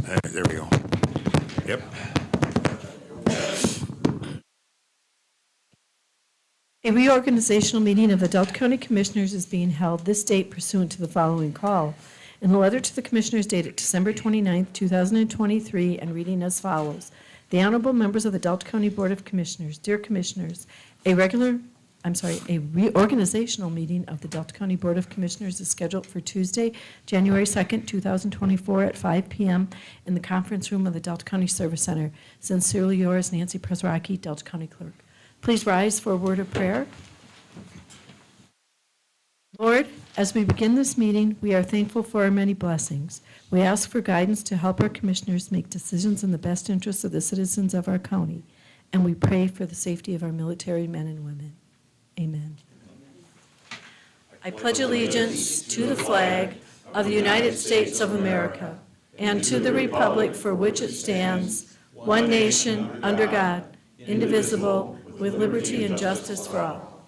There we go. Yep. A reorganizational meeting of the Delta County Commissioners is being held this date pursuant to the following call. In a letter to the Commissioners dated December 29, 2023, and reading as follows. The honorable members of the Delta County Board of Commissioners, dear Commissioners, a reorganizational meeting of the Delta County Board of Commissioners is scheduled for Tuesday, January 2nd, 2024 at 5 p.m. in the conference room of the Delta County Service Center. Sincerely yours, Nancy Presrocki, Delta County Clerk. Please rise for a word of prayer. Lord, as we begin this meeting, we are thankful for our many blessings. We ask for guidance to help our commissioners make decisions in the best interests of the citizens of our county, and we pray for the safety of our military men and women. Amen. I pledge allegiance to the flag of the United States of America and to the republic for which it stands, one nation, under God, indivisible, with liberty and justice for all.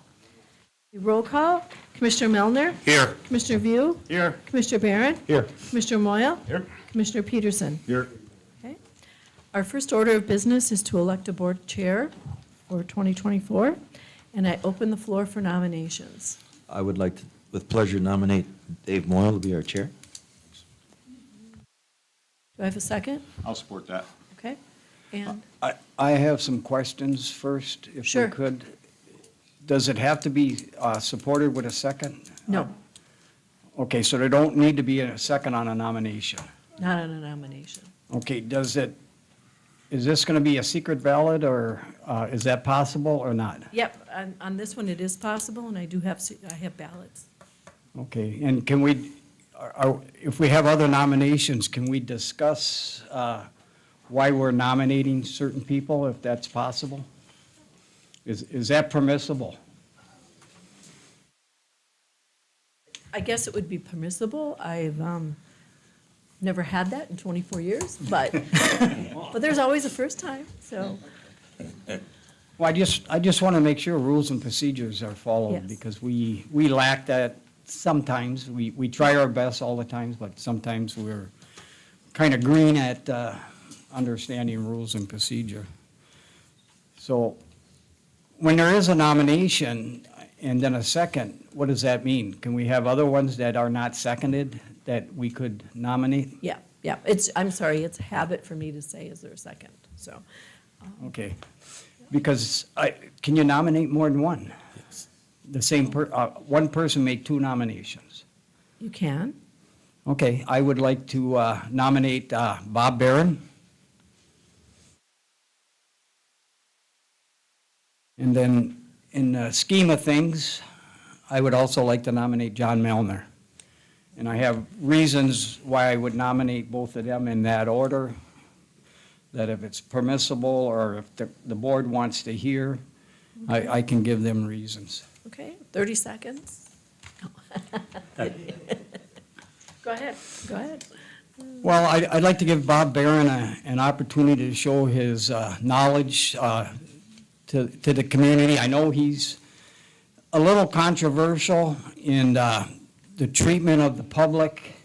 Roll call. Commissioner Melner? Here. Commissioner View? Here. Commissioner Barron? Here. Commissioner Moyle? Here. Commissioner Peterson? Here. Okay. Our first order of business is to elect a board chair for 2024, and I open the floor for nominations. I would like to, with pleasure, nominate Dave Moyle to be our chair. Do I have a second? I'll support that. Okay. And I have some questions first, if Sure. we could. Does it have to be supported with a second? no, Okay, so there don't need to be a second on a nomination. not on a nomination. Okay, is this going to be a secret ballot, or is that possible or not? Yep, on this one it is possible, and I have ballots. Okay, and can we, if we have other nominations, can we discuss why we're nominating certain people, if that's possible? Is that permissible? I guess it would be permissible. I've never had that in 24 years, but but there's always a first time, so. Well, I just want to make sure rules and procedures are followed, Yes. because we lack that sometimes. We try our best all the times, but sometimes we're kind of green at understanding rules and procedure. So when there is a nomination and then a second, what does that mean? Can we have other ones that are not seconded that we could nominate? Yeah, I'm sorry, it's a habit for me to say, is there a second? So, Okay. Because can you nominate more than one? The same, one person make two nominations. you can. Okay, I would like to nominate Bob Barron. And then, in the scheme of things, I would also like to nominate John Melner. And I have reasons why I would nominate both of them in that order, that if it's permissible or if the board wants to hear, I can give them reasons. Okay, 30 seconds. Go ahead. Well, I'd like to give Bob Barron an opportunity to show his knowledge to the community. I know he's a little controversial in the treatment of the public,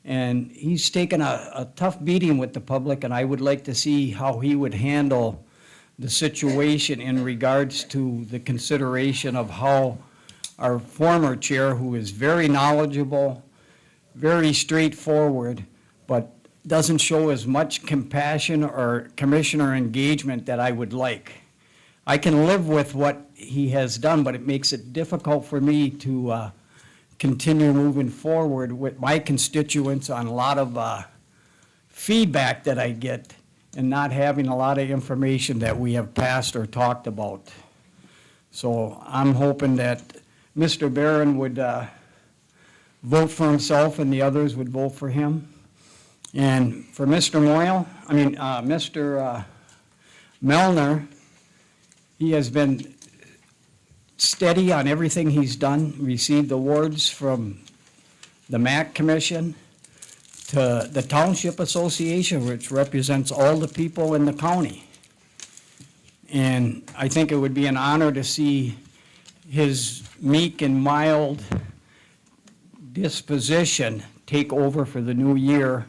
and he's taken a tough beating with the public, and I would like to see how he would handle the situation in regards to the consideration of how our former chair, who is very knowledgeable, very straightforward, but doesn't show as much compassion or commissioner engagement that I would like. I can live with what he has done, but it makes it difficult for me to continue moving forward with my constituents on a lot of feedback that I get and not having a lot of information that we have passed or talked about. So I'm hoping that Mr. Barron would vote for himself and the others would vote for him. And for Mr. Mr. Melner, he has been steady on everything he's done, received awards from the MAC Commission to the Township Association, which represents all the people in the county. And I think it would be an honor to see his meek and mild disposition take over for the new year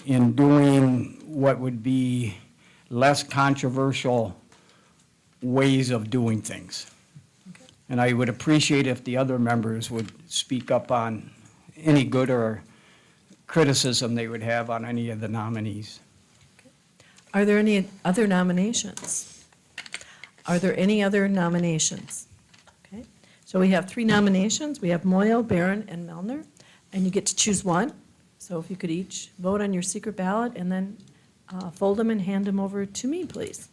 in doing what would be less controversial ways of doing things. And I would appreciate if the other members would speak up on any good or criticism they would have on any of the nominees. Are there any other nominations? Are there any other nominations? Okay, so we have 3 nominations. We have Moyle, Barron, and Melner, and you get to choose one. So if you could each vote on your secret ballot and then fold them and hand them over to me, please.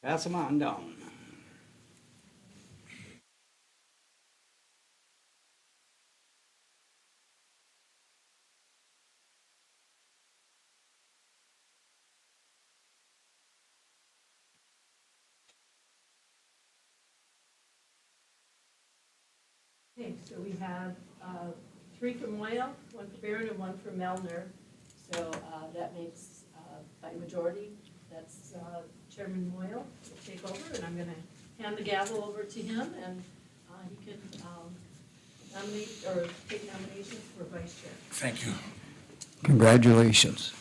Pass them on down. Okay, so we have 3 for Moyle, 1 for Barron, and 1 for Melner. So that makes, by majority, that's Chairman Moyle will take over, and I'm going to hand the gavel over to him, and he can nominate, or take nominations for vice chair. Thank you. Congratulations.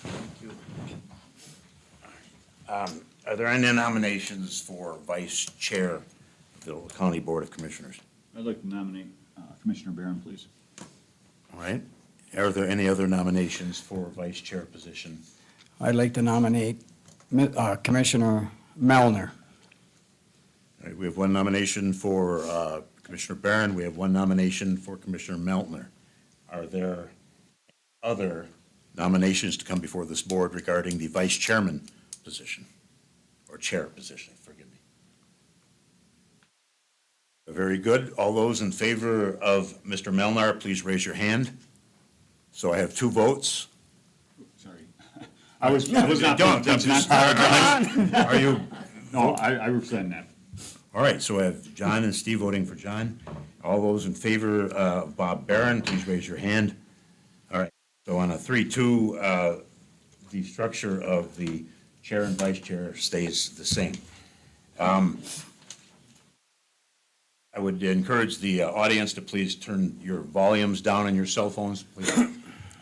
Are there any nominations for vice chair of the County Board of Commissioners? I'd like to nominate Commissioner Barron, please. All right. Are there any other nominations for vice chair position? I'd like to nominate Commissioner Melner. All right, we have 1 nomination for Commissioner Barron. We have 1 nomination for Commissioner Meltner. Are there other nominations to come before this board regarding the vice chairman position, or chair position, forgive me? Very good. All those in favor of Mr. Melnar, please raise your hand. So I have 2 votes. Sorry. I was not. Don't, I'm just- Are you? No, I rescind that. All right, so I have John and Steve voting for John. All those in favor of Bob Barron, please raise your hand. All right, so on a 3-2, the structure of the chair and vice chair stays the same. I would encourage the audience to please turn your volumes down on your cell phones, please.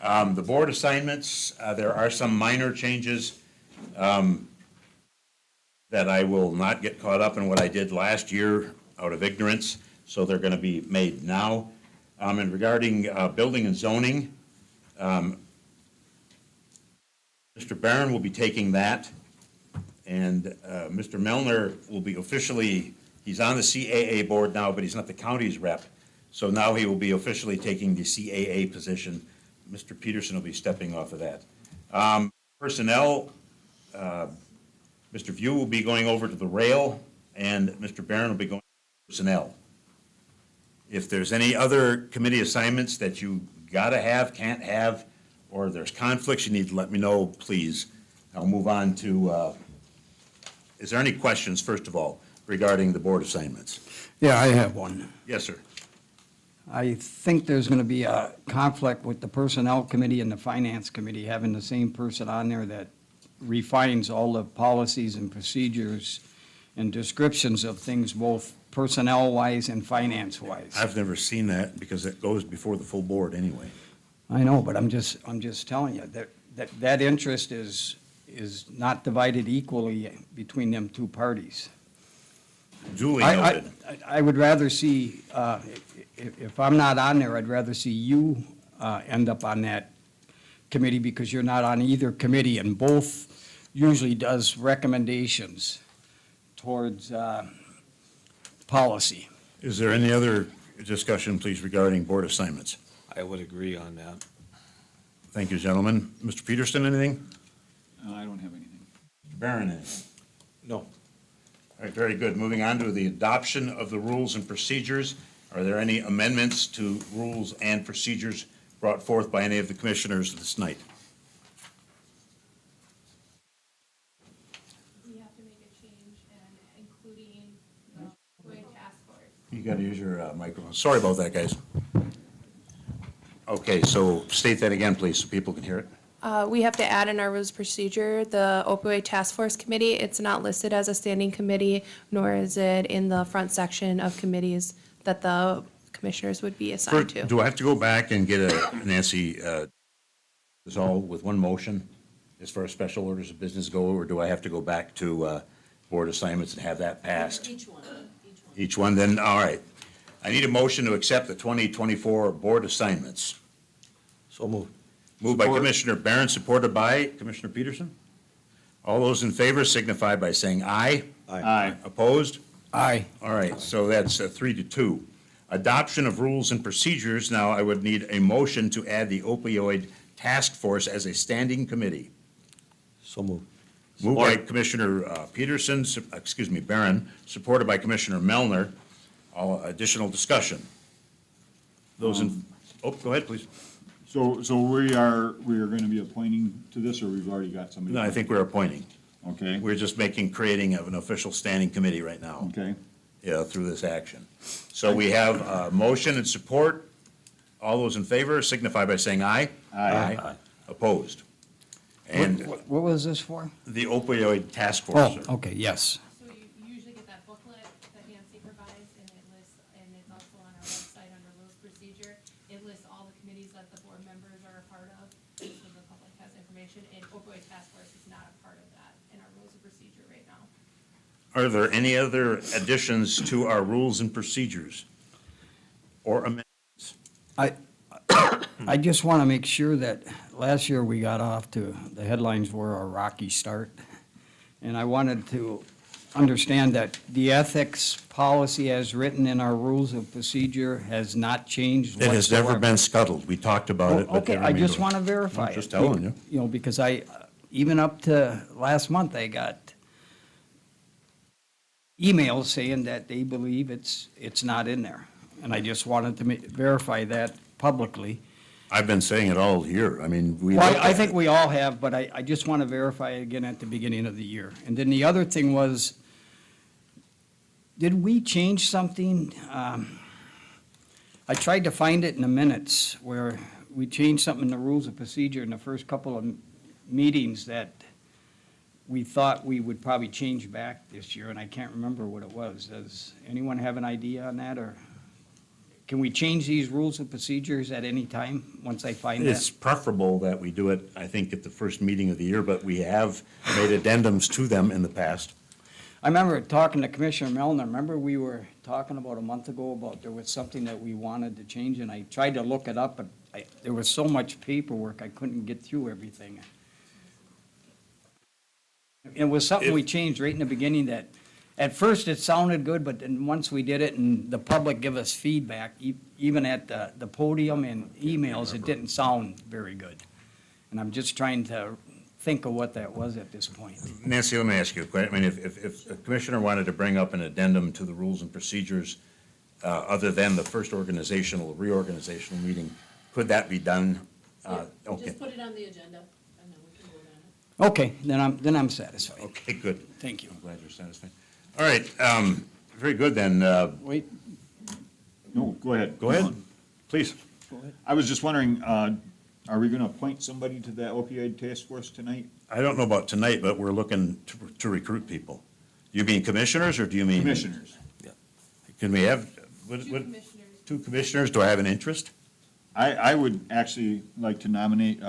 The board assignments, there are some minor changes that I will not get caught up in what I did last year out of ignorance, so they're going to be made now. And regarding building and zoning, Mr. Barron will be taking that, and Mr. Melner will be officially, he's on the CAA board now, but he's not the county's rep, so now he will be officially taking the CAA position. Mr. Peterson will be stepping off of that. Personnel, Mr. View will be going over to the rail, and Mr. Barron will be going to personnel. If there's any other committee assignments that you gotta have, can't have, or there's conflicts you need to let me know, please. I'll move on to, is there any questions, first of all, regarding the board assignments? Yeah, I have one. Yes, sir. I think there's going to be a conflict with the Personnel Committee and the Finance Committee, having the same person on there that refines all the policies and procedures and descriptions of things, both personnel-wise and finance-wise. I've never seen that because it goes before the full board anyway. I know, but I'm just telling you that interest is not divided equally between them 2 parties. Duly noted. I would rather see, if I'm not on there, I'd rather see you end up on that committee because you're not on either committee, and both usually does recommendations towards policy. Is there any other discussion, please, regarding board assignments? I would agree on that. Thank you, gentlemen. Mr. Peterson, anything? I don't have anything. Mr. Barron, anything? No. All right, very good. Moving on to the adoption of the rules and procedures. Are there any amendments to rules and procedures brought forth by any of the commissioners this night? We have to make a change and including the joint task force. You got to use your microphone. Sorry about that, guys. Okay, so state that again, please, so people can hear it. We have to add in our rules of procedure, the opioid task force committee. It's not listed as a standing committee, nor is it in the front section of committees that the commissioners would be assigned to. Do I have to go back and get Nancy, this all with one motion as far as special orders of business go, or do I have to go back to board assignments and have that passed? Each one. Each one, then, all right. I need a motion to accept the 2024 board assignments. So moved. Moved by Support. Commissioner Barron, supported by Commissioner Peterson. All those in favor signify by saying aye. Aye. Opposed? Aye. All right, so that's 3-2. Adoption of rules and procedures. Now, I would need a motion to add the opioid task force as a standing committee. So moved. Moved by Commissioner Peterson, Barron, supported by Commissioner Melner. All additional discussion. Those in, go ahead, please. So we are gonna be appointing to this, or we've already got somebody? No, I think we're appointing. Okay, We're just creating of an official standing committee right now. okay. Yeah, through this action. So we have motion and support. All those in favor signify by saying aye. Aye. Opposed. And What was this for? the opioid task force. Oh, okay, yes. So you usually get that booklet that Nancy provides, and it lists, and it's also on our website under rules of procedure. It lists all the committees that the board members are a part of, so the public has information, and opioid task force is not a part of that in our rules of procedure right now. Are there any other additions to our rules and procedures? Or amendments? I just want to make sure that last year we got off to, the headlines were a rocky start. And I wanted to understand that the ethics policy as written in our rules of procedure has not changed It whatsoever. has never been scuttled. We talked about it, but. Okay, they I just remain- want to verify I'm it. just telling you. You know, because even up to last month, I got emails saying that they believe it's not in there. And I just wanted to verify that publicly. I've been saying it all year. I mean, we. Well, looked I at think it. we all have, but I just want to verify it again at the beginning of the year. And then the other thing was, did we change something? I tried to find it in the minutes where we changed something in the rules of procedure in the first couple of meetings that we thought we would probably change back this year, and I can't remember what it was. Does anyone have an idea on that, or can we change these rules of procedures at any time, once I find that? It's preferable that we do it, I think, at the first meeting of the year, but we have made addendums to them in the past. I remember talking to Commissioner Melner, remember we were talking about a month ago about there was something that we wanted to change, and I tried to look it up, but there was so much paperwork, I couldn't get through everything. It was something we changed right in the beginning that, at first it sounded good, but then once we did it and the public give us feedback, even at the podium and emails, it didn't sound very good. And I'm just trying to think of what that was at this point. Nancy, let me ask you a question. I mean, if a commissioner wanted to bring up an addendum to the rules and procedures, other than the first reorganizational meeting, could that be done? Okay, Just put it on the agenda, and then we can vote on it. Okay, then I'm satisfied. okay, good. Thank you. I'm glad you're satisfied. All right, very good then. Wait, No, go ahead. Go ahead, please. I was just wondering, are we gonna appoint somebody to that opioid task force tonight? I don't know about tonight, but we're looking to recruit people. You mean commissioners, or do you mean? Commissioners. Can we have, Two commissioners. 2 commissioners? Do I have an interest? I would actually like to nominate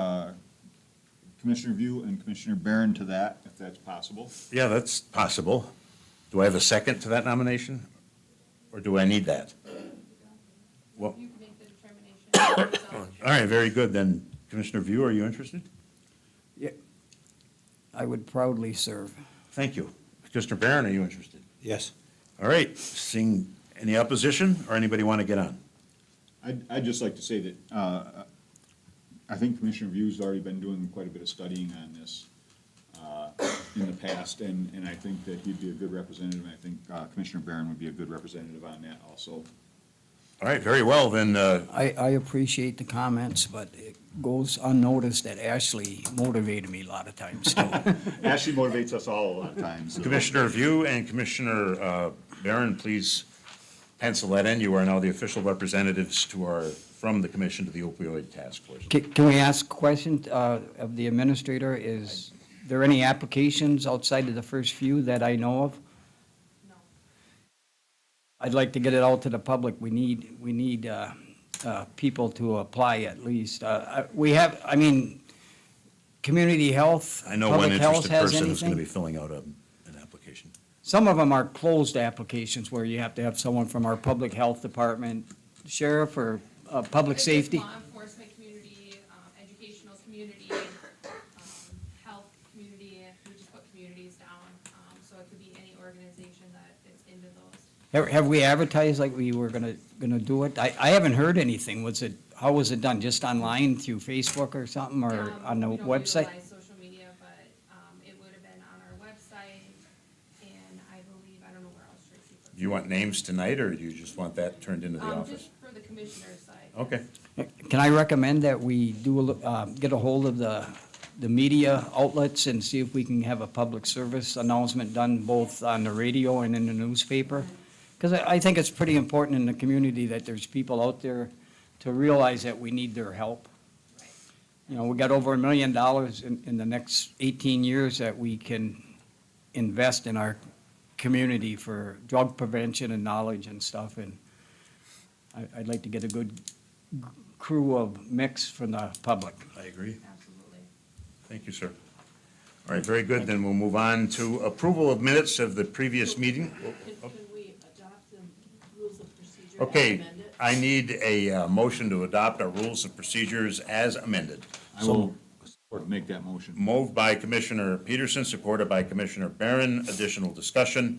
Commissioner View and Commissioner Barron to that, if that's possible. Yeah, that's possible. Do I have a second to that nomination? Or do I need that? Well, You can make the determination yourself. all right, very good. Then Commissioner View, are you interested? I would proudly serve. Thank you. Commissioner Barron, are you interested? Yes. All right, seeing any opposition or anybody want to get on? I'd just like to say that I think Commissioner View's already been doing quite a bit of studying on this in the past, and I think that he'd be a good representative. I think Commissioner Barron would be a good representative on that also. All right, very well, then, I appreciate the comments, but it goes unnoticed that Ashley motivated me a lot of times, too. Ashley motivates us all a lot of times. Commissioner View and Commissioner Barron, please pencil that in. You are now the official representatives to our from the commission to the opioid task force. Can we ask a question of the administrator? Is there any applications outside of the first few that I know of? No. I'd like to get it out to the public. We need people to apply at least. We have, I mean, community health, I know one public health interested has person who's going to be anything? filling out an application. Some of them are closed applications where you have to have someone from our public health department, sheriff, or public It's just safety. Law enforcement community, educational community, health community, we just put communities down, so it could be any organization that fits into those. Have we advertised like we were gonna do it? I haven't heard anything. How was it done? Just online through Facebook or something, or on the We don't website? utilize social media, but, it would have been on our website, and I believe, I don't know where else Tracy put it. Do you want names tonight, or do you just want that turned into the office? Just for the commissioner's side. Okay. Can I recommend that we get a hold of the media outlets and see if we can have a public service announcement done both on the radio and in the newspaper? Because I think it's pretty important in the community that there's people out there to realize that we need their help. You know, we got over $1 million in the next 18 years that we can invest in our community for drug prevention and knowledge and stuff, and I'd like to get a good crew of mix from the public. I agree. Absolutely. Thank you, sir. All right, very good. Then we'll move on to approval of minutes of the previous meeting. Can we adopt the rules of procedure as Okay, amended? I need a motion to adopt our rules of procedures as amended. I will make that motion. Moved by Commissioner Peterson, supported by Commissioner Barron. Additional discussion.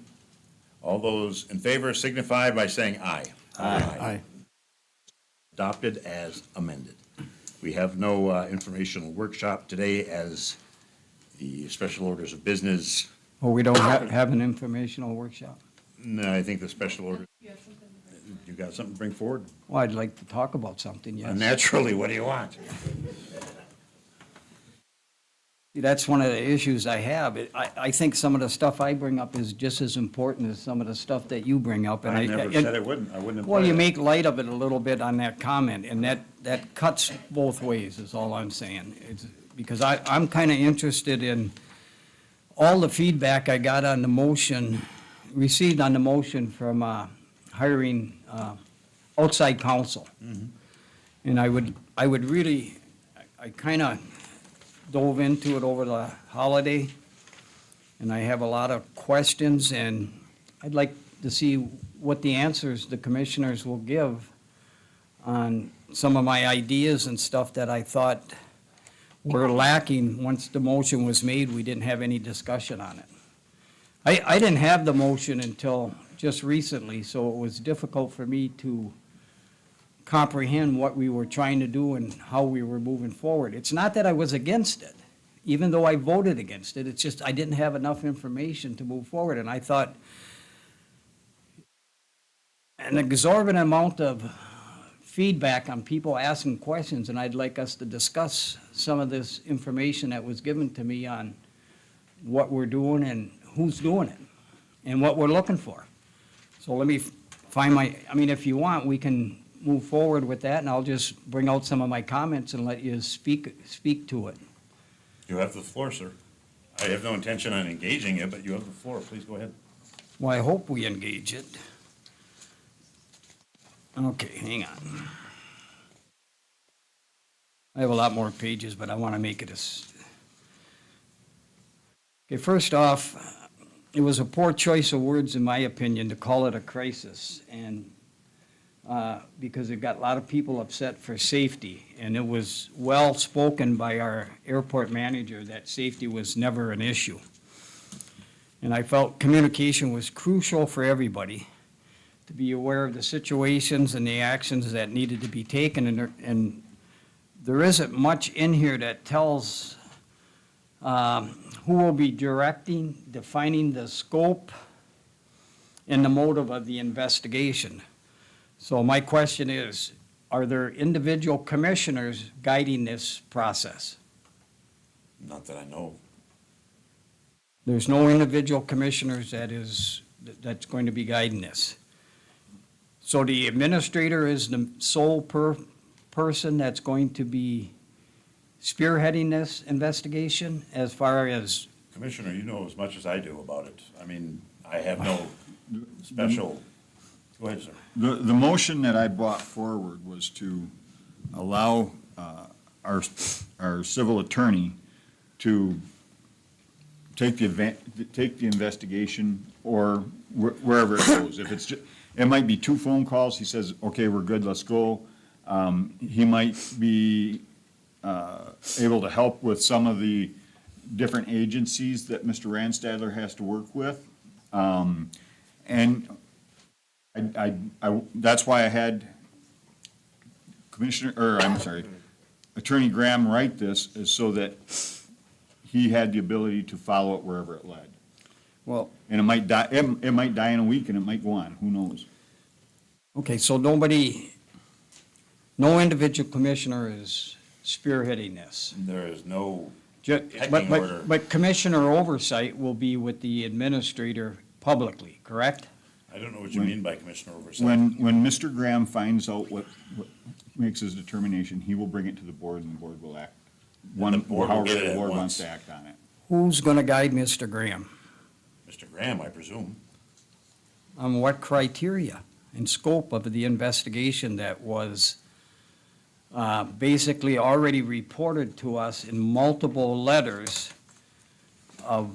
All those in favor signify by saying aye. Aye. Adopted as amended. We have no informational workshop today as the special orders of business. Well, we don't have an informational workshop. No, I think the special order, You have something to bring? you got something to bring forward? Well, I'd like to talk about something, yes. Naturally, what do you want? That's one of the issues I have. I think some of the stuff I bring up is just as important as some of the stuff that you bring up. and I never and- said I wouldn't. I wouldn't imply Well, you that. make light of it a little bit on that comment, and that cuts both ways, is all I'm saying. Because I'm kind of interested in all the feedback I got on the motion, received on the motion from hiring outside counsel. And I would really, I kind of dove into it over the holiday, and I have a lot of questions, and I'd like to see what the answers the commissioners will give on some of my ideas and stuff that I thought were lacking. Once the motion was made, we didn't have any discussion on it. I didn't have the motion until just recently, so it was difficult for me to comprehend what we were trying to do and how we were moving forward. It's not that I was against it, even though I voted against it. It's just I didn't have enough information to move forward, and I thought an exorbitant amount of feedback on people asking questions, and I'd like us to discuss some of this information that was given to me on what we're doing and who's doing it and what we're looking for. So let me find if you want, we can move forward with that, and I'll just bring out some of my comments and let you speak to it. You have the floor, sir. I have no intention on engaging it, but you have the floor. Please go ahead. Well, I hope we engage it. Okay, hang on. I have a lot more pages, but I want to make it as... Okay, first off, it was a poor choice of words, in my opinion, to call it a crisis, and because it got a lot of people upset for safety, and it was well spoken by our airport manager that safety was never an issue. And I felt communication was crucial for everybody to be aware of the situations and the actions that needed to be taken, and there isn't much in here that tells who will be directing, defining the scope and the motive of the investigation. So my question is, are there individual commissioners guiding this process? Not that I know. There's no individual commissioners that's going to be guiding this. So the administrator is the sole person that's going to be spearheading this investigation as far as, Commissioner, you know as much as I do about it. I mean, I have no special, go ahead, sir. The motion that I brought forward was to allow our civil attorney to take the investigation or wherever it goes. If it's, it might be 2 phone calls, he says, okay, we're good, let's go. He might be able to help with some of the different agencies that Mr. Ranstadler has to work with. And that's why I had Attorney Graham write this, is so that he had the ability to follow it wherever it led. well, And it might die, it might die in a week and it might go on, who knows? okay, so no individual commissioner is spearheading this. There is no, But, Pecking order. but commissioner oversight will be with the administrator publicly, correct? I don't know what you mean by Commissioner oversight. When Mr. Graham finds out what makes his determination, he will bring it to the board and the board will act. And the board will However get it the at board once. wants to act on it. Who's gonna guide Mr. Graham? Mr. Graham, I presume. On what criteria and scope of the investigation that was basically already reported to us in multiple letters of,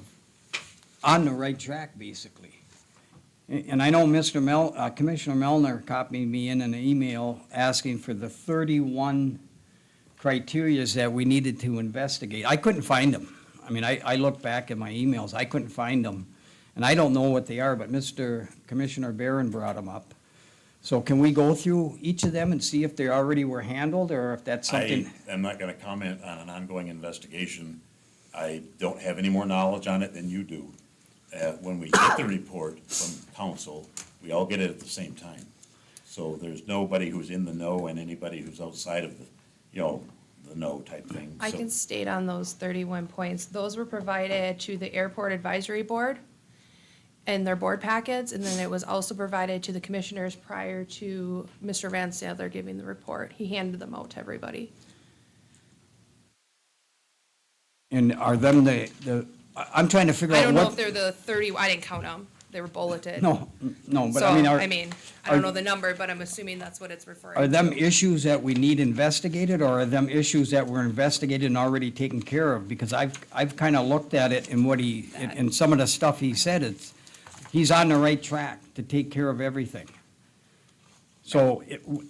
on the right track, basically. And I know Commissioner Melner copied me in an email asking for the 31 criterias that we needed to investigate. I couldn't find them. I mean, I looked back at my emails, I couldn't find them. And I don't know what they are, but Commissioner Barron brought them up. So can we go through each of them and see if they already were handled, or if that's something? I am not going to comment on an ongoing investigation. I don't have any more knowledge on it than you do. When we get the report from council, we all get it at the same time. So there's nobody who's in the know and anybody who's outside of the, the know type thing. I So- can state on those 31 points, those were provided to the Airport Advisory Board and their board packets, and then it was also provided to the commissioners prior to Mr. Van Stadler giving the report. He handed them out to everybody. And are them I'm trying to figure I out don't know what. if they're the 30, I didn't count them. They were bulleted. No, but So, I mean, I don't are- know the number, but I'm assuming that's what it's referring to. are them issues that we need investigated, or are them issues that were investigated and already taken care of? Because I've kind of looked at it and and some of the stuff he said, he's on the right track to take care of everything. So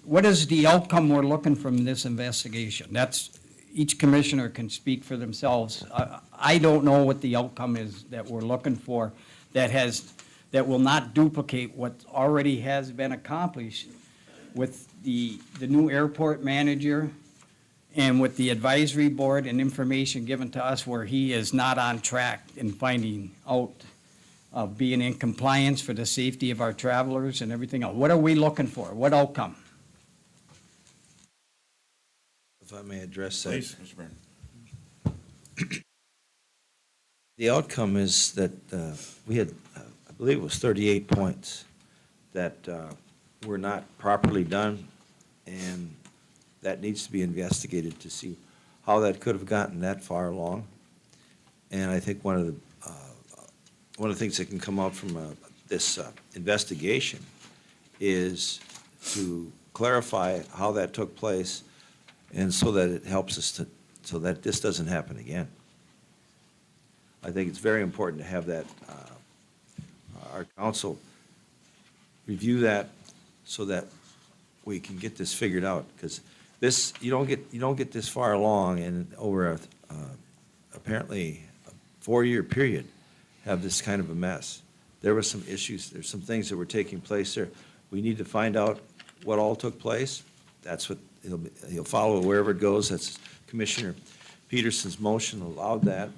what is the outcome we're looking from this investigation? Each commissioner can speak for themselves. I don't know what the outcome is that we're looking for that will not duplicate what already has been accomplished with the new airport manager and with the advisory board and information given to us where he is not on track in finding out of being in compliance for the safety of our travelers and everything else. What are we looking for? What outcome? If I may address that. Please, Mr. Byrne. The outcome is that we had, I believe it was 38 points that were not properly done, and that needs to be investigated to see how that could have gotten that far along. And I think one of the things that can come out from this investigation is to clarify how that took place, and so that it helps us so that this doesn't happen again. I think it's very important to have that, our council review that so that we can get this figured out, because this, you don't get this far along and over a, apparently a 4-year period, have this kind of a mess. There were some issues, there's some things that were taking place there. We need to find out what all took place. That's what, he'll follow wherever it goes. That's Commissioner Peterson's motion allowed that.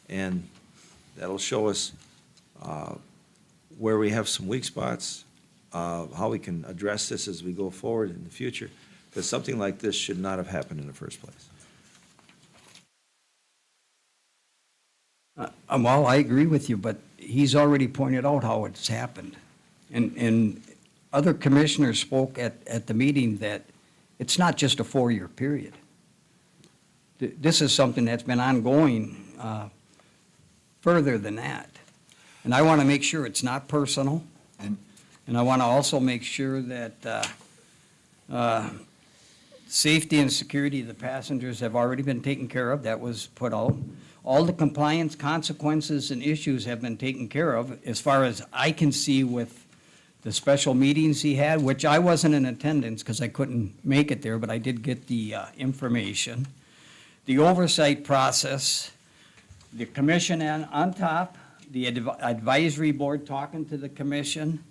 And that'll show us where we have some weak spots, how we can address this as we go forward in the future, because something like this should not have happened in the first place. Well, I agree with you, but he's already pointed out how it's happened. And other commissioners spoke at the meeting that It's not just a 4-year period. This is something that's been ongoing further than that. And I want to make sure it's not personal. And I want to also make sure that safety and security of the passengers have already been taken care of. That was put out. All the compliance consequences and issues have been taken care of, as far as I can see with the special meetings he had, which I wasn't in attendance because I couldn't make it there, but I did get the information. The oversight process, the commission on top, the advisory board talking to the commission,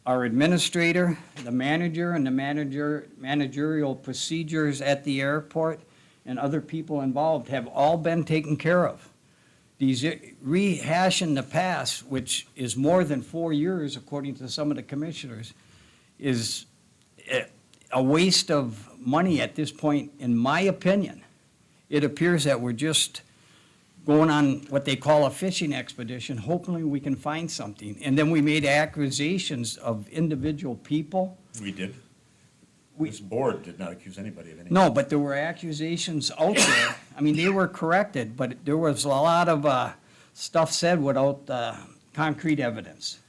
our administrator, the manager, and the managerial procedures at the airport, and other people involved have all been taken care of. These rehashing the past, which is more than 4 years, according to some of the commissioners, is a waste of money at this point, in my opinion. It appears that we're just going on what they call a fishing expedition, hopefully we can find something. And then we made accusations of individual people. We did. We- This board did not accuse anybody of anything. No, but there were accusations out there. I mean, they were corrected, but there was a lot of stuff said without concrete evidence.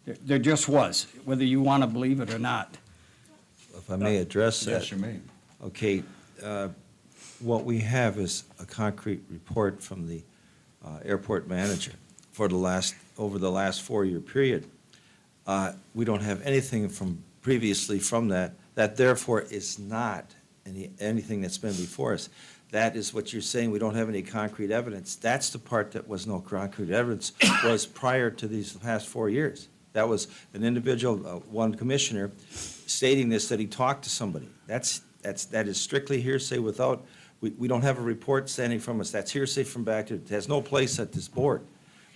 There just was, whether you want to believe it or not. If I may address that. Yes, you may. Okay, what we have is a concrete report from the airport manager for over the last 4-year period. We don't have anything from previously from that therefore is not anything that's been before us. That is what you're saying, we don't have any concrete evidence. That's the part that was no concrete evidence, was prior to these past 4 years. That was an individual, one commissioner, stating this, that he talked to somebody. That is strictly hearsay without, we don't have a report standing from us. That's hearsay from back to, it has no place at this board.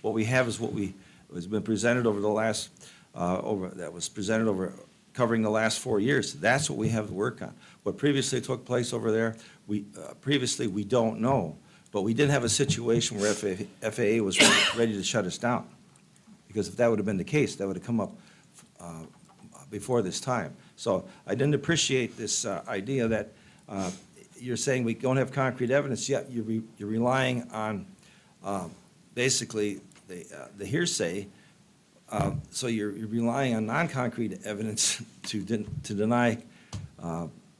What we have is what has been presented over the last, covering the last 4 years. That's what we have to work on. What previously took place over there, we don't know. But we did have a situation where FAA was ready to shut us down. Because if that would have been the case, that would have come up before this time. So I didn't appreciate this idea that you're saying we don't have concrete evidence, yet you're relying on basically the hearsay. So you're relying on non-concrete evidence to deny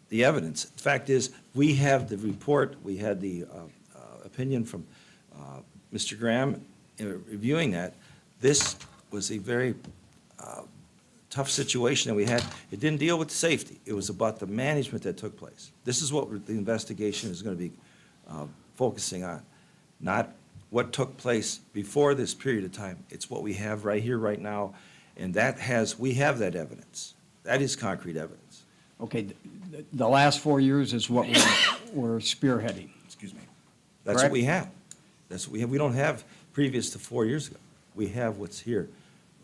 the evidence. The fact is, we have the report, we had the opinion from Mr. Graham reviewing that. This was a very tough situation that we had. It didn't deal with safety. It was about the management that took place. This is what the investigation is going to be focusing on, not what took place before this period of time. It's what we have right here, right now, and we have that evidence. That is concrete evidence. Okay, the last 4 years is what we're spearheading. Excuse me. That's what Correct. we have. That's what we have. We don't have previous to 4 years ago. We have what's here.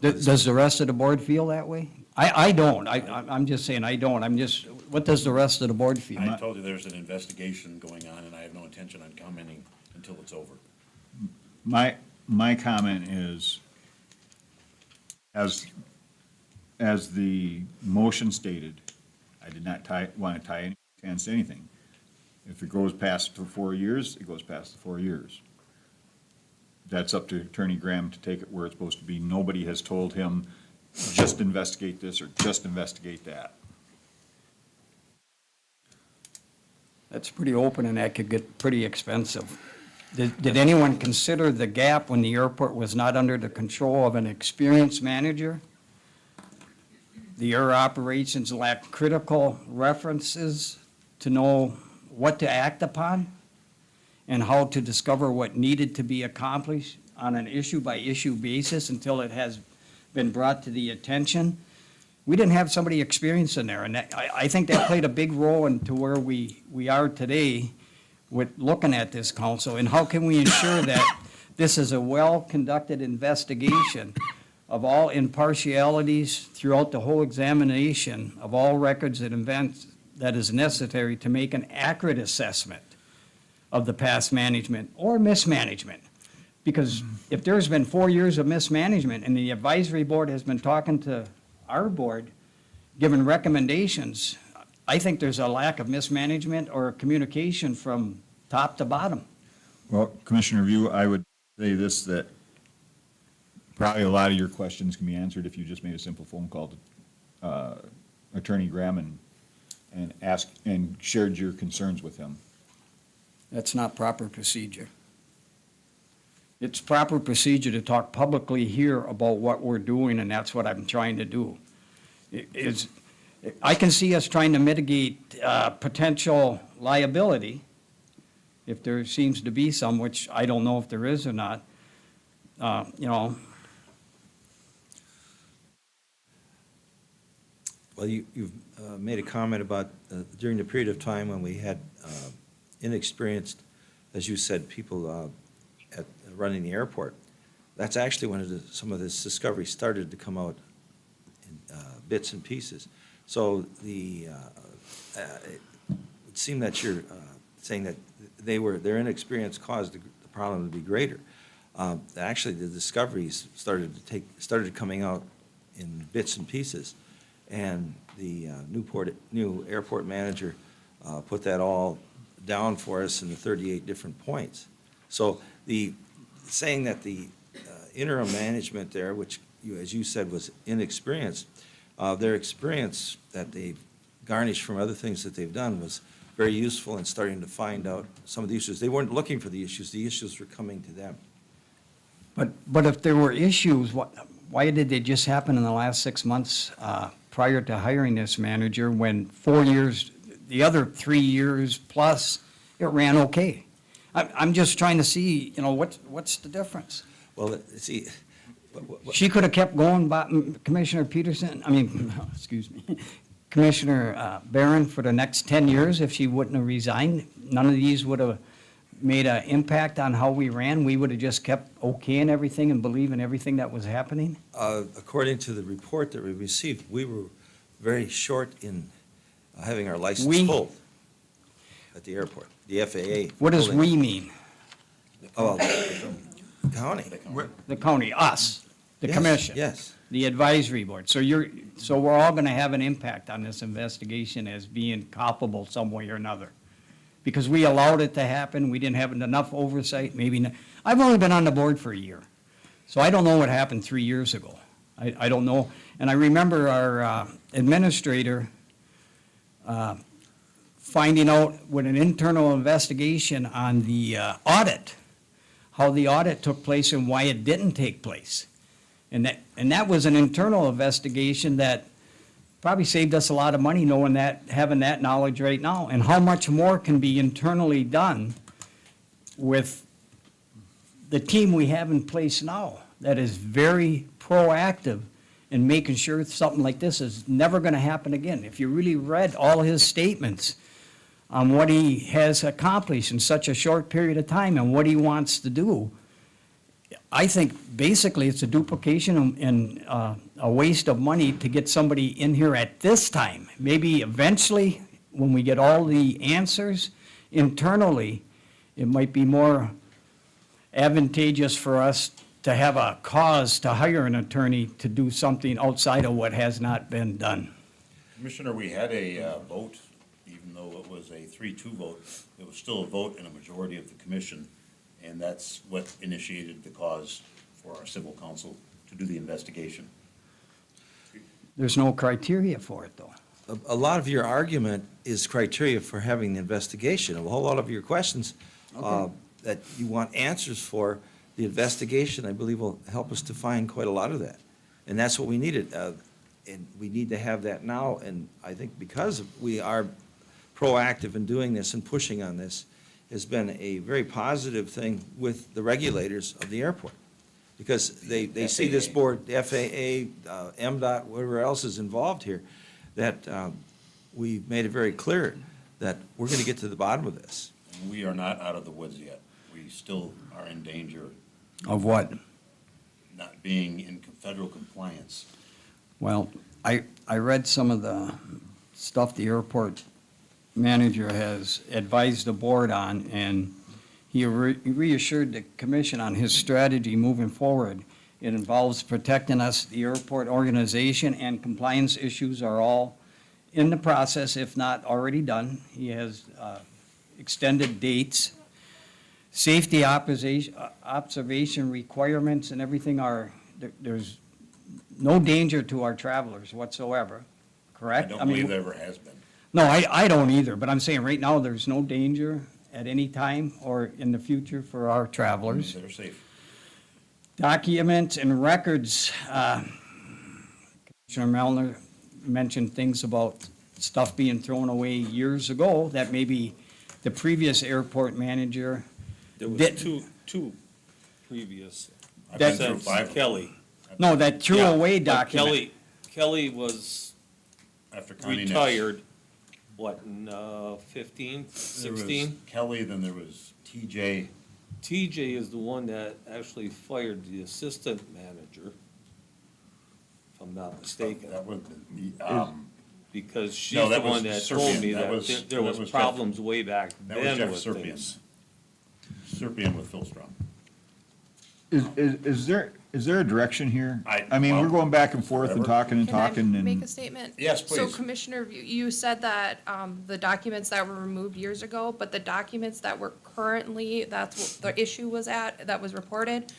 Does the rest of the board feel that way? I don't. I'm just saying, I don't. What does the rest of the board feel? I told you there's an investigation going on, and I have no intention on commenting until it's over. My comment is, as the motion stated, I did not want to tie any hands to anything. If it goes past the 4 years, it goes past the 4 years. That's up to Attorney Graham to take it where it's supposed to be. Nobody has told him, just investigate this or just investigate that. That's pretty open, and that could get pretty expensive. Did anyone consider the gap when the airport was not under the control of an experienced manager? The air operations lacked critical references to know what to act upon and how to discover what needed to be accomplished on an issue-by-issue basis until it has been brought to the attention. We didn't have somebody experienced in there, and I think that played a big role into where we are today with looking at this council, and how can we ensure that this is a well-conducted investigation of all impartialities throughout the whole examination of all records and events that is necessary to make an accurate assessment of the past management or mismanagement. Because if there's been 4 years of mismanagement and the advisory board has been talking to our board, giving recommendations, I think there's a lack of mismanagement or communication from top to bottom. Well, Commissioner View, I would say this, that probably a lot of your questions can be answered if you just made a simple phone call to Attorney Graham and asked, and shared your concerns with him. That's not proper procedure. It's proper procedure to talk publicly here about what we're doing, and that's what I'm trying to do. I can see us trying to mitigate potential liability, if there seems to be some, which I don't know if there is or not. You know, Well, you've made a comment about during the period of time when we had inexperienced, as you said, people at running the airport. That's actually when some of this discovery started to come out in bits and pieces. So it would seem that you're saying that their inexperience caused the problem to be greater. Actually, the discoveries started coming out in bits and pieces. And the new airport manager put that all down for us in the 38 different points. So saying that the interim management there, which as you said, was inexperienced, their experience that they've garnished from other things that they've done was very useful in starting to find out some of the issues. They weren't looking for the issues were coming to them. but if there were issues, why did they just happen in the last 6 months prior to hiring this manager, when 4 years, the other 3 years plus, it ran okay? I'm just trying to see, you know, what's the difference? Well, see, She could have kept going, Commissioner Peterson, excuse me, Commissioner Barron, for the next 10 years if she wouldn't have resigned. None of these would have made an impact on how we ran. We would have just kept okaying everything and believing everything that was happening. according to the report that we received, we were very short in having our license We? pulled at the airport, the FAA. What does pulling- "we" mean? Oh, county. The county, us, the Yes, commission. Yes. The advisory board. So we're all gonna have an impact on this investigation as being culpable some way or another. Because we allowed it to happen, we didn't have enough oversight, maybe not. I've only been on the board for a year, so I don't know what happened 3 years ago. I don't know. And I remember our administrator finding out with an internal investigation on the audit, how the audit took place and why it didn't take place. And that was an internal investigation that probably saved us a lot of money knowing that, having that knowledge right now. And how much more can be internally done with the team we have in place now that is very proactive in making sure something like this is never gonna happen again. If you really read all his statements on what he has accomplished in such a short period of time and what he wants to do, I think basically it's a duplication and a waste of money to get somebody in here at this time. Maybe eventually, when we get all the answers internally, it might be more advantageous for us to have a cause to hire an attorney to do something outside of what has not been done. Commissioner, we had a vote, even though it was a 3-2 vote, it was still a vote in a majority of the commission, and that's what initiated the cause for our civil counsel to do the investigation. There's no criteria for it, though. A lot of your argument is criteria for having the investigation. A whole lot of your questions that you want answers for, the investigation, I believe, will help us to find quite a lot of that. And that's what we needed. And we need to have that now. And I think because we are proactive in doing this and pushing on this, has been a very positive thing with the regulators of the airport. Because they see this board, the FAA, MDOT, whatever else is involved here, that we've made it very clear that we're going to get to the bottom of this. And we are not out of the woods yet. We still are in danger Of what? not being in federal compliance. Well, I read some of the stuff the airport manager has advised the board on, and he reassured the commission on his strategy moving forward. It involves protecting us, the airport organization, and compliance issues are all in the process, if not already done. He has extended dates. Safety observation requirements and everything are, there's no danger to our travelers whatsoever, I correct? don't mean, believe there ever has been. No, I don't either, but I'm saying right now, there's no danger at any time or in the future for our travelers. They're safe. Documents and records, Commissioner Melner mentioned things about stuff being thrown away years ago that maybe the previous airport manager There was Did- two previous. I've been That- through Since 5 Kelly. No, that threw Yeah, away but document. Kelly was after Connie Nix. retired, what, in 15, There was 16? Kelly, then there was TJ. TJ is the one that actually fired the assistant manager, if I'm not mistaken. That was, Because she's No, the that was one that Serpian. told me That that was- there that was was Jeff- problems way back that was then Jeff with Serpian. things. Serpian with Phil Strong. Is there a direction here? I- mean, we're well, going back and forth and whatever. talking and Can I talking and. make a statement? Yes, So please. Commissioner, you said that the documents that were removed years ago, but the documents that were currently, that's what the issue was at, that was reported,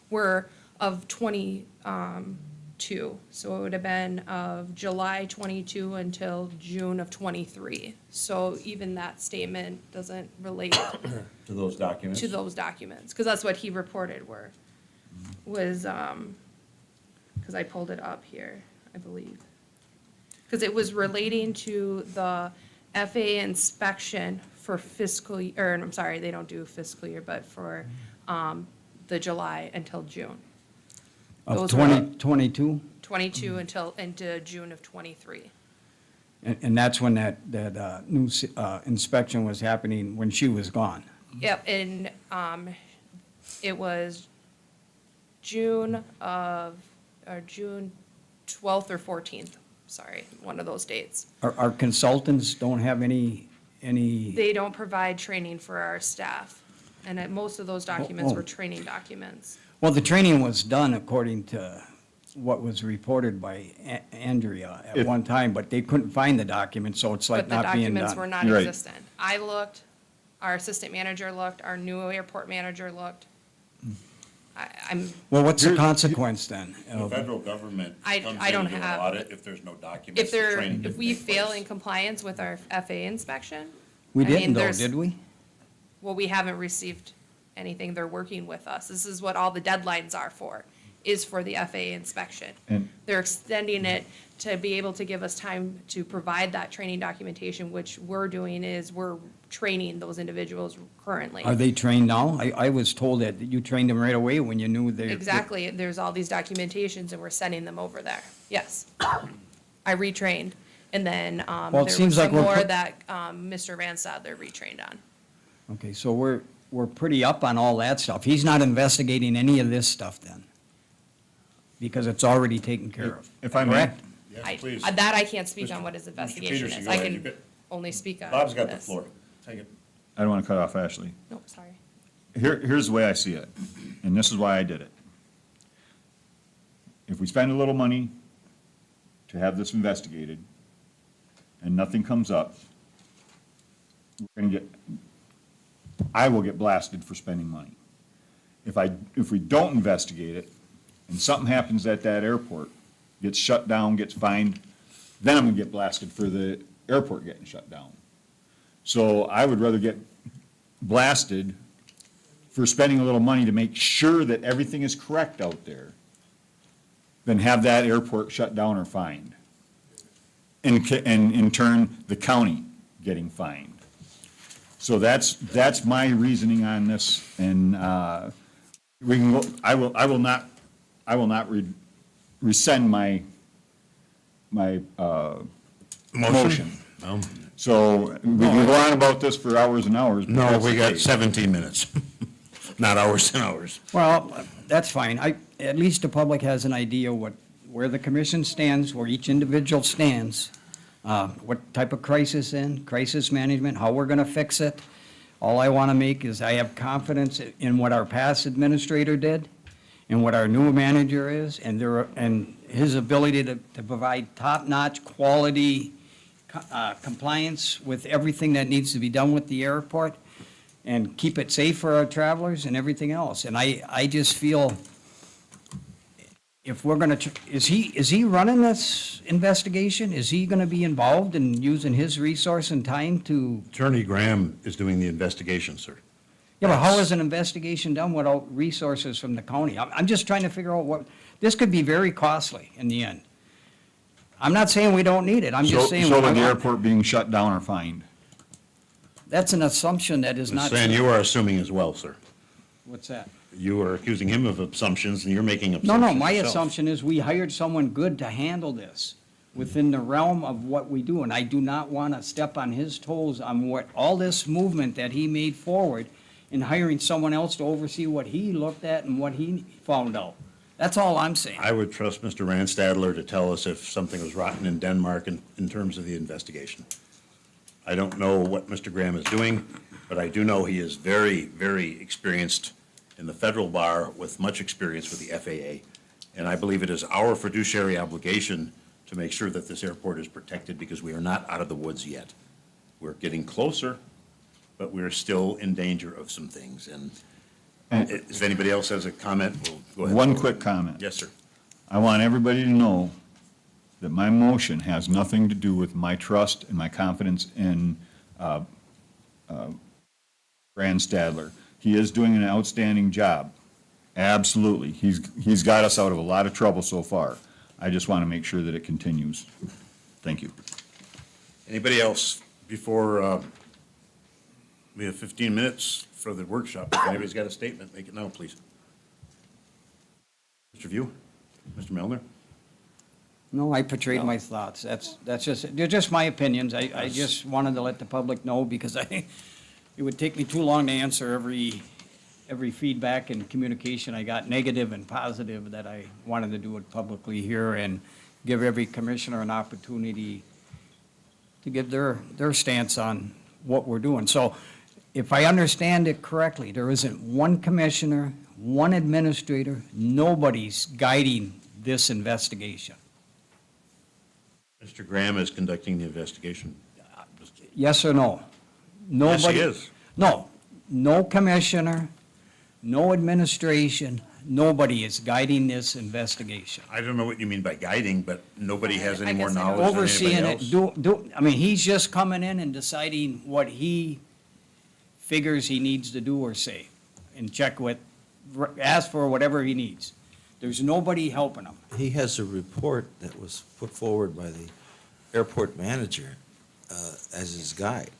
were of 22. So it would have been of July 22 until June of 23. So even that statement doesn't relate To those documents? to those documents, because that's what he reported was, because I pulled it up here, I believe. Because it was relating to the FAA inspection for fiscal, or, I'm sorry, they don't do fiscal year, but for, the July until June. Of Those were 2022, 22 until, into June of 23. and that's when that new inspection was happening, when she was gone. Yep, and, it was June of, or June 12th or 14th, sorry, one of those dates. Our consultants don't have any, They don't provide training for our staff, and most of those documents oh. were training documents. well, the training was done according to what was reported by Andrea at If- one time, but they couldn't find the document, so it's like But the not being documents were done. You're right. non-existent. I looked, our assistant manager looked, our new airport manager looked. I'm, Well, what's the Here- consequence then? The federal government I comes in don't to do an have- audit if there's no documents. if the they're, training if didn't we take fail place. in compliance with our FAA inspection. We I mean, didn't though, there's- did we? Well, we haven't received anything. They're working with us. This is what all the deadlines are for, is for the FAA inspection. And- They're extending it to be able to give us time to provide that training documentation, which we're doing is we're training those individuals currently. Are they trained now? I was told that you trained them right away when you knew they. Exactly. There's all these documentations and we're sending them over there. Yes. I retrained. And then, Well, there it was seems like some we're more put- that, Mr. Van Sadler retrained on. Okay, so we're pretty up on all that stuff. He's not investigating any of this stuff then? Because it's already taken care of. If I may, Correct? Yes, please. That I can't speak on Mr. what his Mr. investigation Peterson, is. go I ahead. You can get- only speak on Bob's got the this. floor. Take it. I don't want to cut off Ashley. Nope, sorry. Here's the way I see it, and this is why I did it. If we spend a little money to have this investigated, and nothing comes up, I will get blasted for spending money. If we don't investigate it, and something happens at that airport, gets shut down, gets fined, then I'm gonna get blasted for the airport getting shut down. So I would rather get blasted for spending a little money to make sure that everything is correct out there than have that airport shut down or fined. And in turn, the county getting fined. So that's my reasoning on this, and, we can go, I will not rescind my motion. No. So we can go on about this for hours and hours. but No, that's we the got case. 17 minutes, not hours and hours. Well, that's fine. At least the public has an idea where the commission stands, where each individual stands, what type of crisis management, how we're gonna fix it. All I wanna make is I have confidence in what our past administrator did and what our new manager is, and his ability to provide top-notch quality compliance with everything that needs to be done with the airport and keep it safe for our travelers and everything else. And I just feel if we're gonna, is he running this investigation? Is he gonna be involved in using his resource and time to? Attorney Graham is doing the investigation, sir. Yeah, but how is an investigation done without resources from the county? I'm just trying to figure out what, this could be very costly in the end. I'm not saying we don't need it, I'm just saying. So with the airport being shut down or fined? That's an assumption that is Ms. not. Sand, you are assuming as well, sir. What's that? You are accusing him of assumptions, and you're making No, assumptions no, my yourself. assumption is we hired someone good to handle this within the realm of what we do, and I do not want to step on his toes on what, all this movement that he made forward in hiring someone else to oversee what he looked at and what he found out. That's all I'm saying. I would trust Mr. Randstadler to tell us if something was rotten in Denmark in terms of the investigation. I don't know what Mr. Graham is doing, but I do know he is very, very experienced in the federal bar with much experience with the FAA. And I believe it is our fiduciary obligation to make sure that this airport is protected because we are not out of the woods yet. We're getting closer, but we're still in danger of some things. And if anybody else has a comment, we'll go ahead. One quick comment. Yes, sir. I want everybody to know that my motion has nothing to do with my trust and my confidence in Brand Stadler. He is doing an outstanding job. Absolutely. He's got us out of a lot of trouble so far. I just want to make sure that it continues. Thank you. Anybody else before, we have 15 minutes for the workshop. If anybody's got a statement, make it now, please. Mr. View? Mr. Milner? No, I portrayed my thoughts. That's just, they're just my opinions. I just wanted to let the public know because it would take me too long to answer every feedback and communication I got, negative and positive, that I wanted to do it publicly here and give every commissioner an opportunity to give their stance on what we're doing. So if I understand it correctly, there isn't one commissioner, one administrator, nobody's guiding this investigation. Mr. Graham is conducting the investigation. Yes or no? Yes, he Nobody. is. No, no commissioner, no administration, nobody is guiding this investigation. I don't know what you mean by guiding, but nobody has any I more guess I don't- knowledge than Overseeing anybody it, else. I mean, he's just coming in and deciding what he figures he needs to do or say, and check with, ask for whatever he needs. There's nobody helping him. He has a report that was put forward by the airport manager as his guide.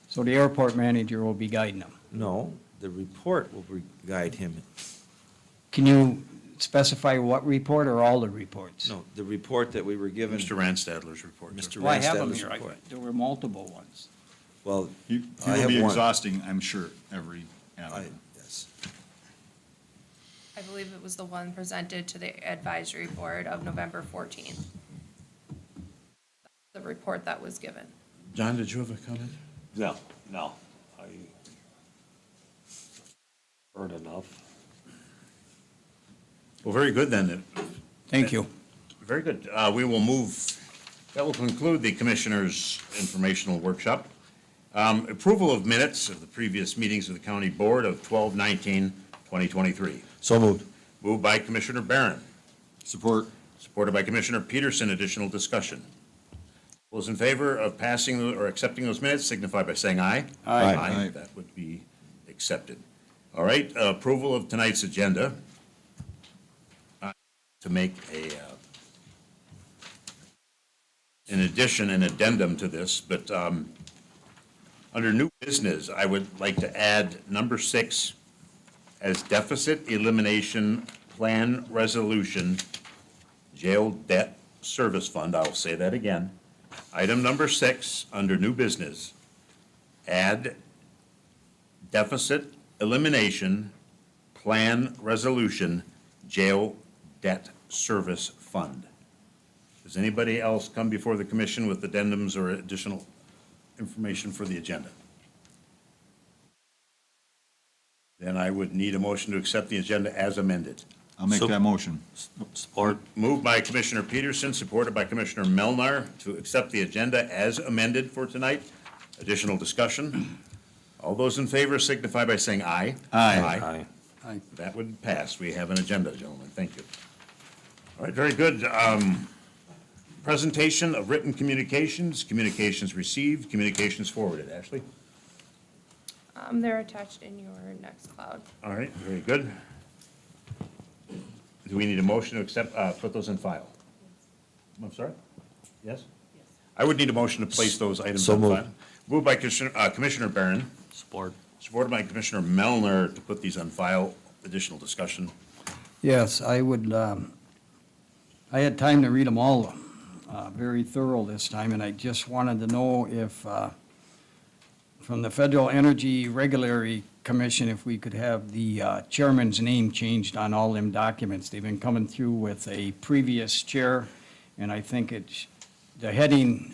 So the airport manager will be guiding him. No, the report will guide him. Can you specify what report or all the reports? No, the report that we were given. Mr. Randstadler's report. sir. Mr. Well, I have them Randstadler's here. report. There were multiple ones. Well, He I will have be one. exhausting, I'm sure, every I, avenue. yes. I believe it was the one presented to the advisory board of November 14th. The report that was given. John, did you have a comment? No, I heard enough. Well, very good then. Thank you. Very good. We will move, that will conclude the Commissioners' informational workshop. Approval of minutes of the previous meetings of the County Board of 12/19/2023. So moved. Moved by Commissioner Barron, Support. supported by Commissioner Peterson. Additional discussion. Those in favor of passing or accepting those minutes signify by saying aye. Aye. Aye. That would be accepted. All right, approval of tonight's agenda. To make in addition, an addendum to this, but under new business, I would like to add number 6 as deficit elimination plan resolution, jail debt service fund. I'll say that again. Item number 6, under new business, add deficit elimination plan resolution, jail debt service fund. Does anybody else come before the commission with addendums or additional information for the agenda? Then I would need a motion to accept the agenda as amended. I'll make that motion. Support. Moved by Commissioner Peterson, supported by Commissioner Melnar, to accept the agenda as amended for tonight. Additional discussion? All those in favor signify by saying aye. Aye. That would pass. We have an agenda, gentlemen. Thank you. All right, very good. Presentation of written communications, communications received, communications forwarded. Ashley? They're attached in your next cloud. All right, very good. Do we need a motion to accept, put those in file? I'm sorry? Yes? I would need a motion to place those items So on moved. file. Moved by Commissioner Barron, Support. supported by Commissioner Melnar to put these on file. Additional discussion. Yes, I would, I had time to read them all, very thorough this time, and I just wanted to know if, from the Federal Energy Regulatory Commission, if we could have the chairman's name changed on all them documents. They've been coming through with a previous chair, and I think it's, the heading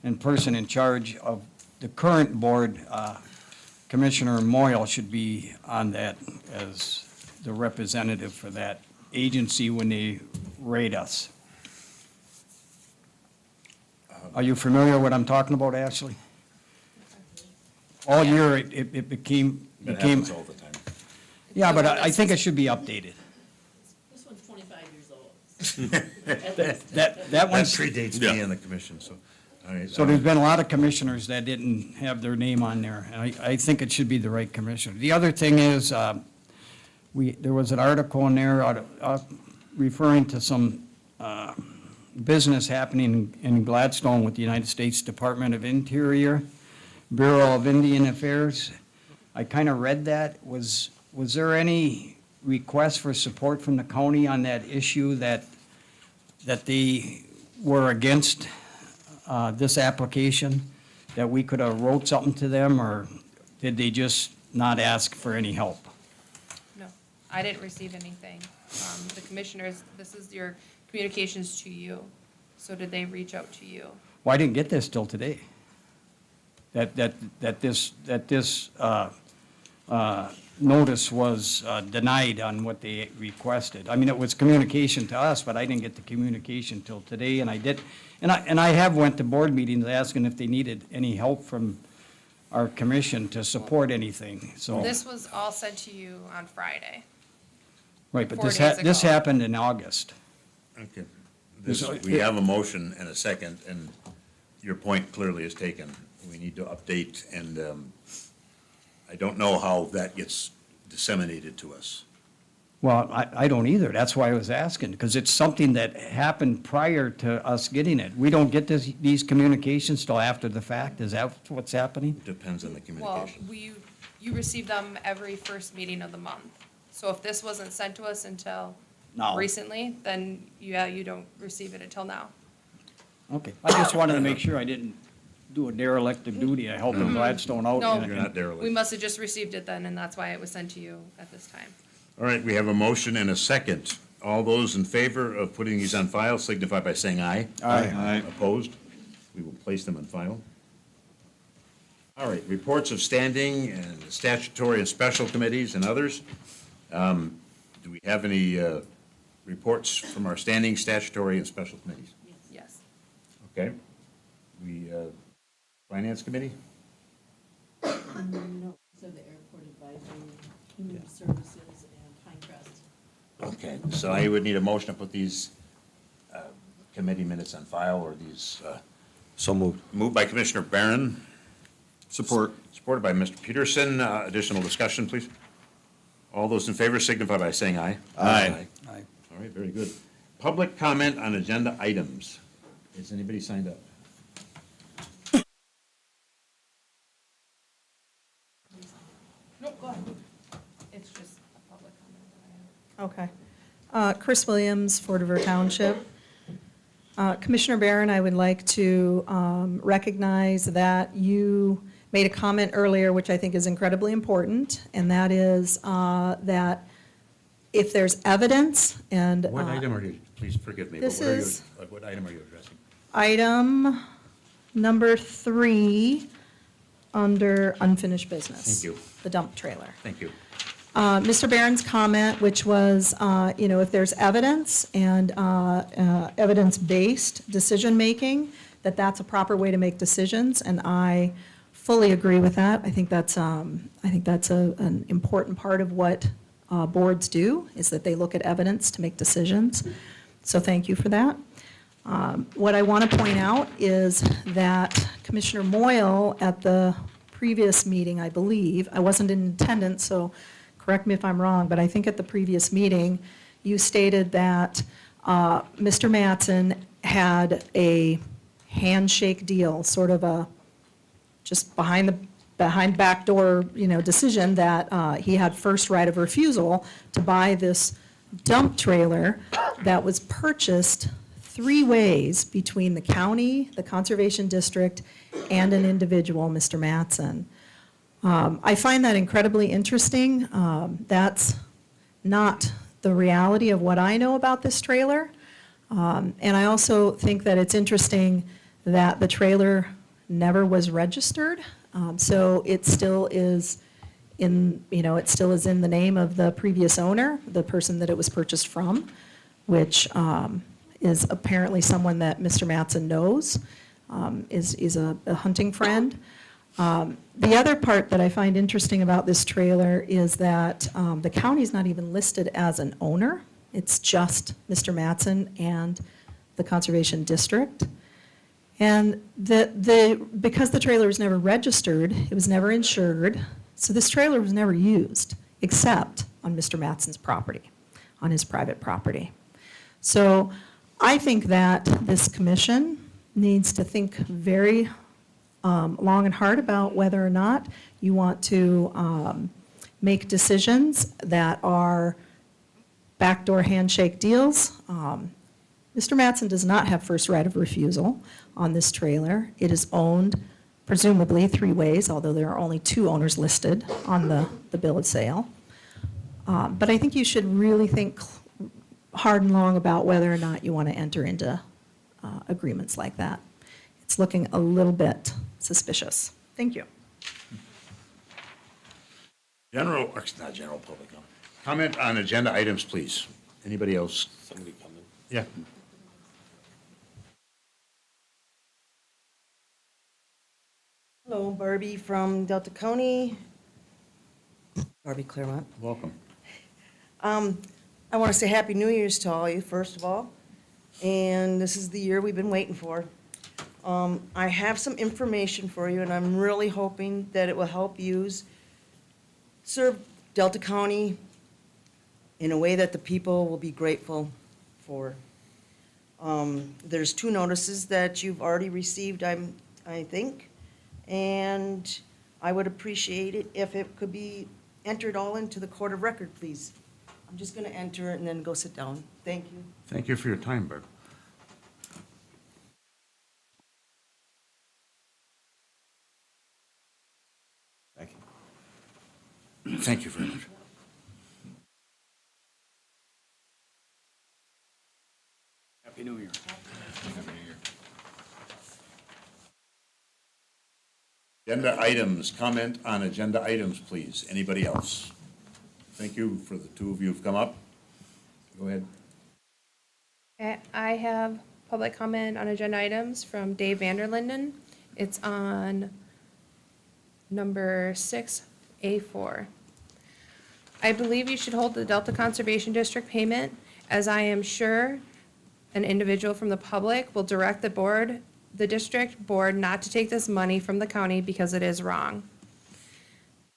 and person in charge of the current board, Commissioner Moyle, should be on that as the representative for that agency when they rate us. Are you familiar with what I'm talking about, Ashley? All year, it became, That happens all the time. yeah, but I think it should be updated. This one's 25 years old. That That one's, predates me and the commission, so, all right. so there's been a lot of commissioners that didn't have their name on there, and I think it should be the right commissioner. The other thing is, there was an article in there referring to some business happening in Gladstone with the United States Department of Interior, Bureau of Indian Affairs. I kind of read that. Was there any request for support from the county on that issue that they were against this application? That we could have wrote something to them, or did they just not ask for any help? No, I didn't receive anything. The commissioners, this is your communications to you. So did they reach out to you? Well, I didn't get this till today. That this notice was denied on what they requested. I mean, it was communication to us, but I didn't get the communication till today, and I have went to board meetings asking if they needed any help from our commission to support anything, so. This was all sent to you on Friday. Right, but 4 this days this ago. happened in August. Okay. We have a motion and a second, and your point clearly is taken. We need to update, and I don't know how that gets disseminated to us. Well, I don't either. That's why I was asking, because it's something that happened prior to us getting it. We don't get these communications till after the fact? Is that what's happening? It depends on the Well, communication. you receive them every first meeting of the month. So if this wasn't sent to us until No. recently, then yeah, you don't receive it until now. Okay. I just wanted to make sure I didn't do a derelict of duty of helping Gladstone out. No. and- You're not derelict. We must have just received it then, and that's why it was sent to you at this time. All right, we have a motion and a second. All those in favor of putting these on file signify by saying aye. Aye. Opposed? We will place them on file. All right, reports of standing and statutory and special committees and others. Do we have any reports from our standing statutory and special committees? Yes. Okay. Finance Committee? No, so the airport advisory, human services, and Pinecrest. Okay, so I would need a motion to put these committee minutes on file, or these, So moved. moved by Commissioner Barron, Support. supported by Mr. Peterson. Additional discussion, please. All those in favor signify by saying aye. Aye. Aye. All right, very good. Public comment on agenda items. Has anybody signed up? No, go ahead. It's just a public comment that I have. Okay. Chris Williams, Fort River Township. Commissioner Barron, I would like to recognize that you made a comment earlier, which I think is incredibly important, and that is that if there's evidence and. What item are you, please forgive me, but This what are you, is- what item are you addressing? Item number 3, under unfinished business. Thank you. The dump trailer. Thank you. Mr. Barron's comment, which was, if there's evidence and evidence-based decision-making, that's a proper way to make decisions, and I fully agree with that. I think that's an important part of what boards do, is that they look at evidence to make decisions. So thank you for that. What I want to point out is that Commissioner Moyle, at the previous meeting, I believe, I wasn't in attendance, so correct me if I'm wrong, but I think at the previous meeting, you stated that Mr. Mattson had a handshake deal, sort of a, just behind backdoor, decision that he had first right of refusal to buy this dump trailer that was purchased 3 ways between the county, the Conservation District, and an individual, Mr. Mattson. I find that incredibly interesting. That's not the reality of what I know about this trailer. And I also think that it's interesting that the trailer never was registered. So it still is in the name of the previous owner, the person that it was purchased from, which is apparently someone that Mr. Mattson knows, is a hunting friend. The other part that I find interesting about this trailer is that the county's not even listed as an owner. It's just Mr. Mattson and the Conservation District. And because the trailer was never registered, it was never insured, so this trailer was never used, except on Mr. Mattson's property, on his private property. So I think that this commission needs to think very long and hard about whether or not you want to make decisions that are backdoor handshake deals. Mr. Mattson does not have first right of refusal on this trailer. It is owned presumably 3 ways, although there are only 2 owners listed on the bill of sale. But I think you should really think hard and long about whether or not you want to enter into agreements like that. It's looking a little bit suspicious. Thank you. Not general public comment on agenda items, please. Anybody else? Somebody coming. Yeah. Hello, Barbie from Delta County. Barbie Claremont. Welcome. I want to say Happy New Year's to all you, first of all. And this is the year we've been waiting for. I have some information for you, and I'm really hoping that it will help serve Delta County in a way that the people will be grateful for. There's 2 notices that you've already received, I think. And I would appreciate it if it could be entered all into the court of record, please. I'm just going to enter it and then go sit down. Thank you. Thank you for your time, Barb. Thank you. Thank you very much. Happy New Year. Agenda items, comment on agenda items, please. Anybody else? Thank you for the 2 of you who've come up. Go ahead. I have public comment on agenda items from Dave Vanderlinden. It's on number 6A4. I believe you should hold the Delta Conservation District payment, as I am sure an individual from the public will direct the district board not to take this money from the county because it is wrong.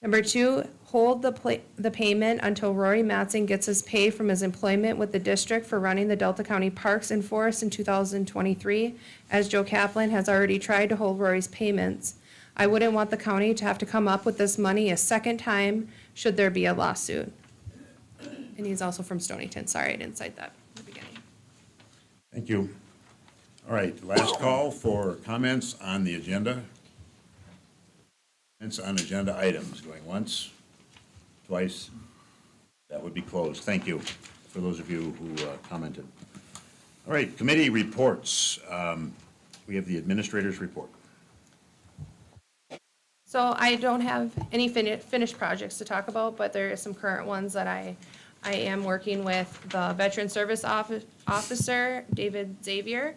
Number 2, hold the payment until Rory Mattson gets his pay from his employment with the district for running the Delta County Parks and Forests in 2023, as Joe Kaplan has already tried to hold Rory's payments. I wouldn't want the county to have to come up with this money a second time should there be a lawsuit. And he's also from Stonington. Sorry, I didn't cite that in the beginning. Thank you. All right, last call for comments on the agenda. Comments on agenda items, going once, twice. That would be closed. Thank you for those of you who commented. All right, committee reports. We have the administrator's report. So I don't have any finished projects to talk about, but there are some current ones that I am working with the Veteran Service Officer, David Xavier.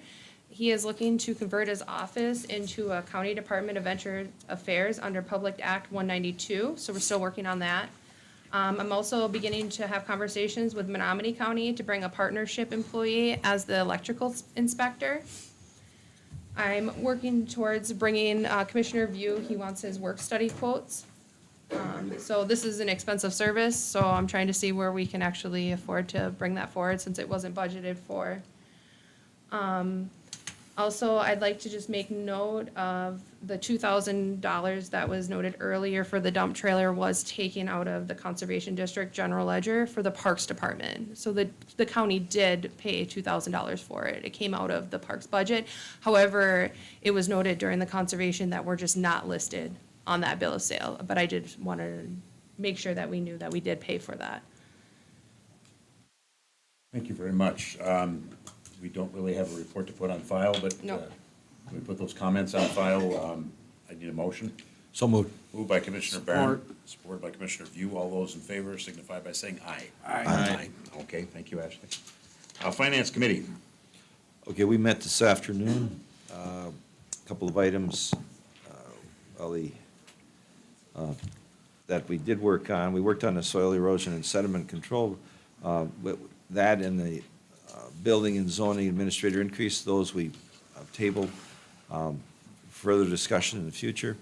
He is looking to convert his office into a County Department of Veteran Affairs under Public Act 192, so we're still working on that. I'm also beginning to have conversations with Menominee County to bring a partnership employee as the electrical inspector. I'm working towards bringing Commissioner View, he wants his work study quotes. So this is an expensive service, so I'm trying to see where we can actually afford to bring that forward since it wasn't budgeted for. Also, I'd like to just make note of the $2,000 that was noted earlier for the dump trailer was taken out of the Conservation District General Ledger for the Parks Department. So the county did pay $2,000 for it. It came out of the Parks budget. However, it was noted during the conservation that we're just not listed on that bill of sale. But I did want to make sure that we knew that we did pay for that. Thank you very much. We don't really have a report to put on file, but No. we put those comments on file. I need a motion. So moved. Moved by Commissioner Barron, supported by Commissioner View. All those in favor signify by saying aye. Aye. Okay, thank you, Ashley. Finance Committee. Okay, we met this afternoon. A couple of items, that we did work on. We worked on the soil erosion and sediment control. But that and the building and zoning administrator increase, those we tabled. Further discussion in the future.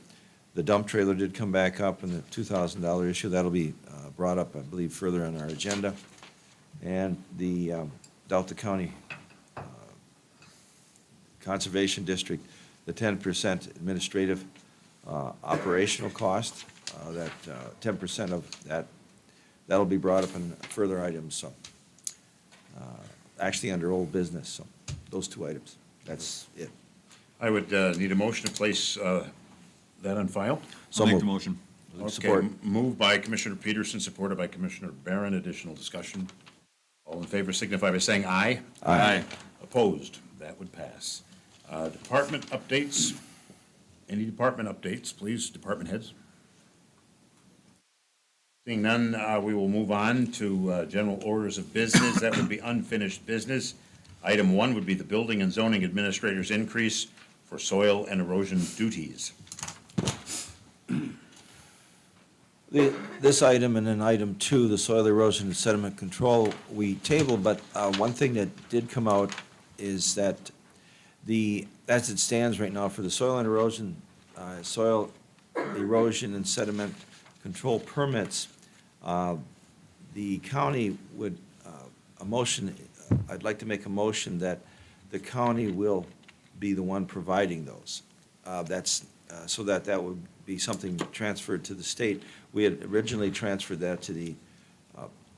The dump trailer did come back up in the $2,000 issue. That'll be brought up, I believe, further on our agenda. And the Delta County Conservation District, the 10% administrative operational cost, that 10% of that, that'll be brought up in further items, so, actually under old business, so, those two items, that's it. I would need a motion to place that on file. So I'll make moved. the motion. Support. Okay, moved by Commissioner Peterson, supported by Commissioner Barron. Additional discussion. All in favor signify by saying aye. Aye. Opposed? That would pass. Department updates. Any department updates, please, department heads? Seeing none, we will move on to general orders of business. That would be unfinished business. Item 1 would be the building and zoning administrator's increase for soil and erosion duties. This item and then item 2, the soil erosion and sediment control, we tabled, but one thing that did come out is that as it stands right now, for the soil erosion and sediment control permits, the county would, I'd like to make a motion that the county will be the one providing those. So that would be something transferred to the state. We had originally transferred that to the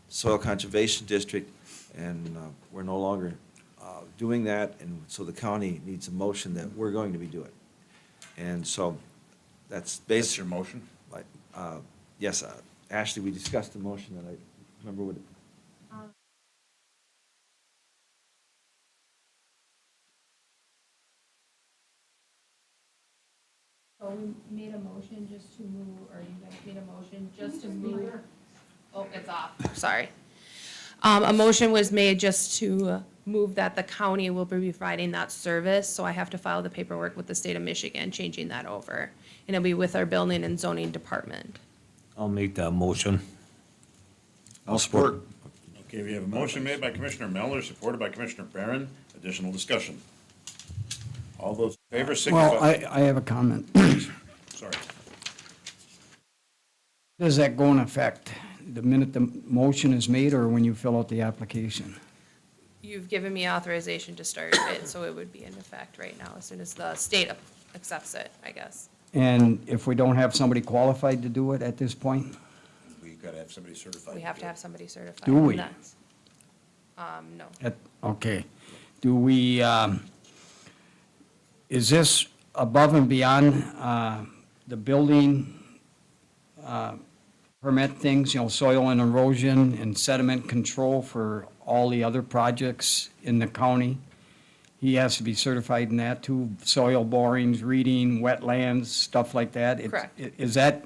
Soil Conservation District, and we're no longer doing that, and so the county needs a motion that we're going to be doing. And so that's That's basically, your motion? yes, Ashley, we discussed the motion that I remember what. So we made a motion just to move, or you guys made a motion just to move. Oh, it's off, sorry. A motion was made just to move that the county will be providing that service, so I have to file the paperwork with the state of Michigan, changing that over. And it'll be with our building and zoning department. I'll make that motion. I'll support. Okay, we have a motion made by Commissioner Mellor, supported by Commissioner Barron. Additional discussion. All those in favor signify. Well, I have a comment. Sorry. Does that go in effect the minute the motion is made or when you fill out the application? You've given me authorization to start it, so it would be in effect right now, as soon as the state accepts it, I guess. And if we don't have somebody qualified to do it at this point? We gotta have somebody certified. We have to have somebody certified. Do we? and that's- No. Okay. Do we, is this above and beyond the building permit things, soil and erosion and sediment control for all the other projects in the county? He has to be certified in that too, soil borings, reading, wetlands, stuff like that? Correct. Is that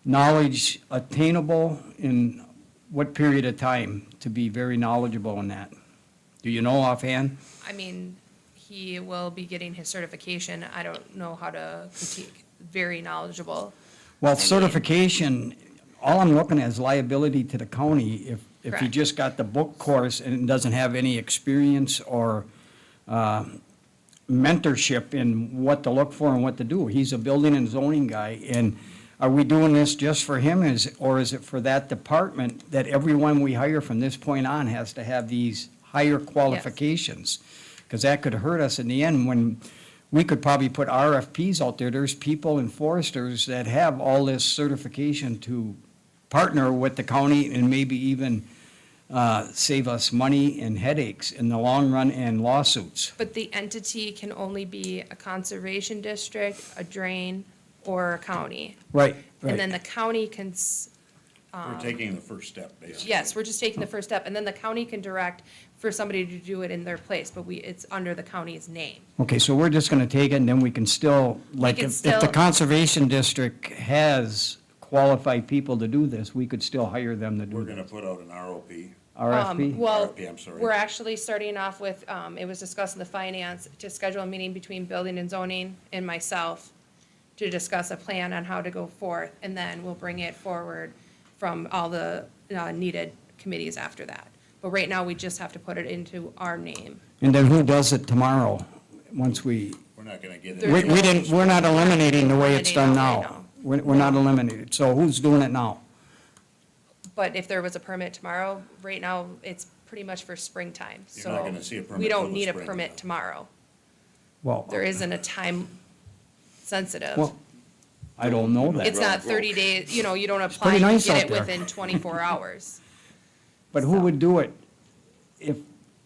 knowledge attainable in what period of time to be very knowledgeable in that? Do you know offhand? I mean, he will be getting his certification. I don't know how to critique. Very knowledgeable. Well, mean- certification, all I'm looking at is liability to the county if he Correct. just got the book course and doesn't have any experience or mentorship in what to look for and what to do. He's a building and zoning guy, and are we doing this just for him, or is it for that department that everyone we hire from this point on has to have these higher qualifications? Because that could hurt us in the end when we could probably put RFPs out there. There's people in foresters that have all this certification to partner with the county and maybe even save us money and headaches in the long run and lawsuits. But the entity can only be a conservation district, a drain, or a county. Right, And then right. the county can, We're taking the first step, basically. yes, we're just taking the first step, and then the county can direct for somebody to do it in their place, but it's under the county's name. Okay, so we're just gonna take it and then we can still, like, can if the still- conservation district has qualified people to do this, we could still hire them to We're do gonna this. put out an ROP. RFP? Well, RFP, I'm sorry. we're actually starting off with, it was discussed in the finance, to schedule a meeting between building and zoning and myself to discuss a plan on how to go forth, and then we'll bring it forward from all the needed committees after that. But right now, we just have to put it into our name. And then who does it tomorrow, once we, We're not gonna get it. There's we didn't, we're not eliminating the way it's done Eliminate now. all right We're not eliminated, so who's doing it now? But if there was a permit tomorrow, right now, it's pretty much for springtime, You're so. not gonna see a permit We till don't the need a spring. permit tomorrow. Well, There isn't a time sensitive. well, I don't know that. It's not 30 days, you don't apply pretty and nice get out it there. within 24 hours. But who would do it if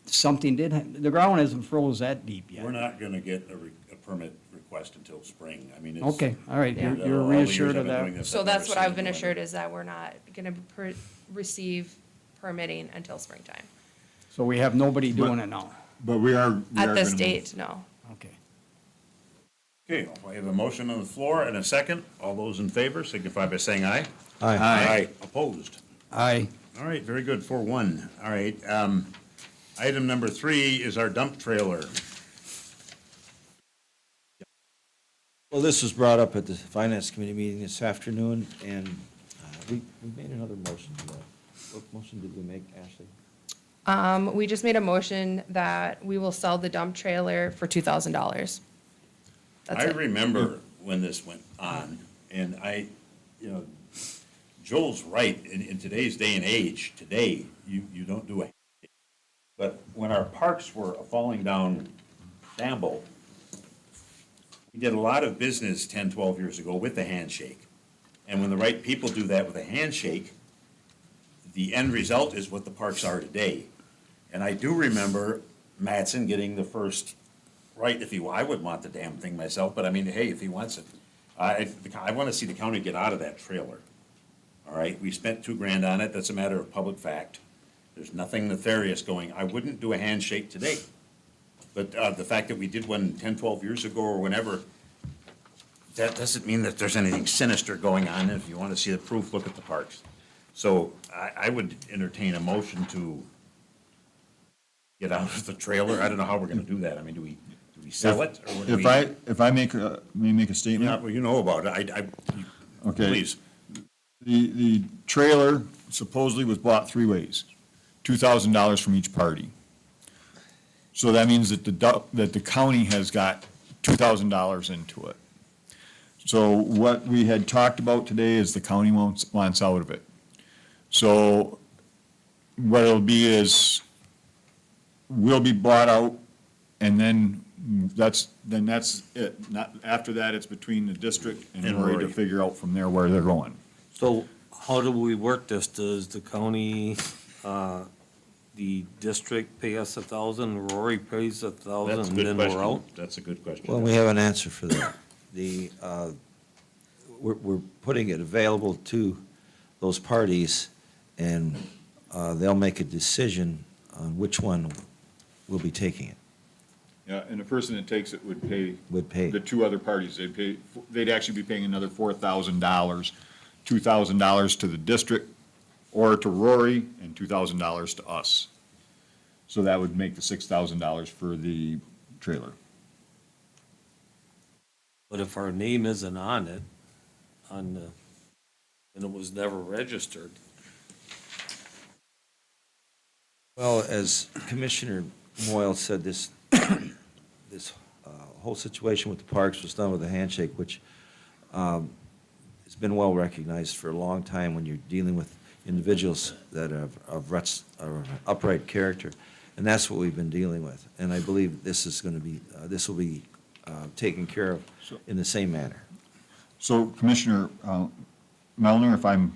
something did, the ground isn't froze that deep yet? We're not gonna get a permit request until spring. I mean, it's. Okay, all right, Yeah. you're all the years reassured I've of been doing that? this, So I've that's never what seen I've been it assured like is that we're not gonna receive permitting until springtime. So we have nobody doing it now? But we are At this gonna date, no. Okay. Okay, I have a motion on the floor and a second. All those in favor signify by saying aye. Aye. Aye. Opposed? Aye. All right, very good, 4-1. All right, item number 3 is our dump trailer. Well, this was brought up at the Finance Committee meeting this afternoon, and we made another motion to that. What motion did we make, Ashley? We just made a motion that we will sell the dump trailer for $2,000. That's I it. remember when this went on, and Joel's right, in today's day and age, today, you don't do a, but when our parks were a falling down shamble, we did a lot of business 10, 12 years ago with the handshake. And when the right people do that with a handshake, the end result is what the parks are today. And I do remember Mattson getting the first right, I would want the damn thing myself, but I mean, hey, if he wants it. I want to see the county get out of that trailer. All right, we spent $2,000 on it, that's a matter of public fact. There's nothing nefarious going, I wouldn't do a handshake today. But the fact that we did one 10, 12 years ago or whenever, that doesn't mean that there's anything sinister going on. If you want to see the proof, look at the parks. So I would entertain a motion to get out of the trailer. I don't know how we're going to do that. I mean, do we sell it? Or do we- If I may make a Yeah, statement? well, you know about it. Okay. Please. The trailer supposedly was bought three ways, $2,000 from each party. So that means that the county has got $2,000 into it. So what we had talked about today is the county wants out of it. So what it'll be is, will be bought out, and then that's it. Not, after that, it's between the district and And Rory Rory. to figure out from there where they're going. So how do we work this? Does the county, the district pay us 1,000, Rory pays 1,000, That's a and good then we're question. out? That's a good question. Well, we have an answer for that. We're putting it available to those parties, and they'll make a decision on which one will be taking it. Yeah, and the person that takes it would pay. Would pay. The two other parties, they'd actually be paying another $4,000, $2,000 to the district or to Rory, and $2,000 to us. So that would make the $6,000 for the trailer. But if our name isn't on it, and it was never registered, Well, as Commissioner Moyle said, this whole situation with the parks was done with a handshake, which has been well recognized for a long time when you're dealing with individuals that are of upright character. And that's what we've been dealing with. And I believe this is going to be, this will be taken care of in the same manner. So Commissioner Melner, if I'm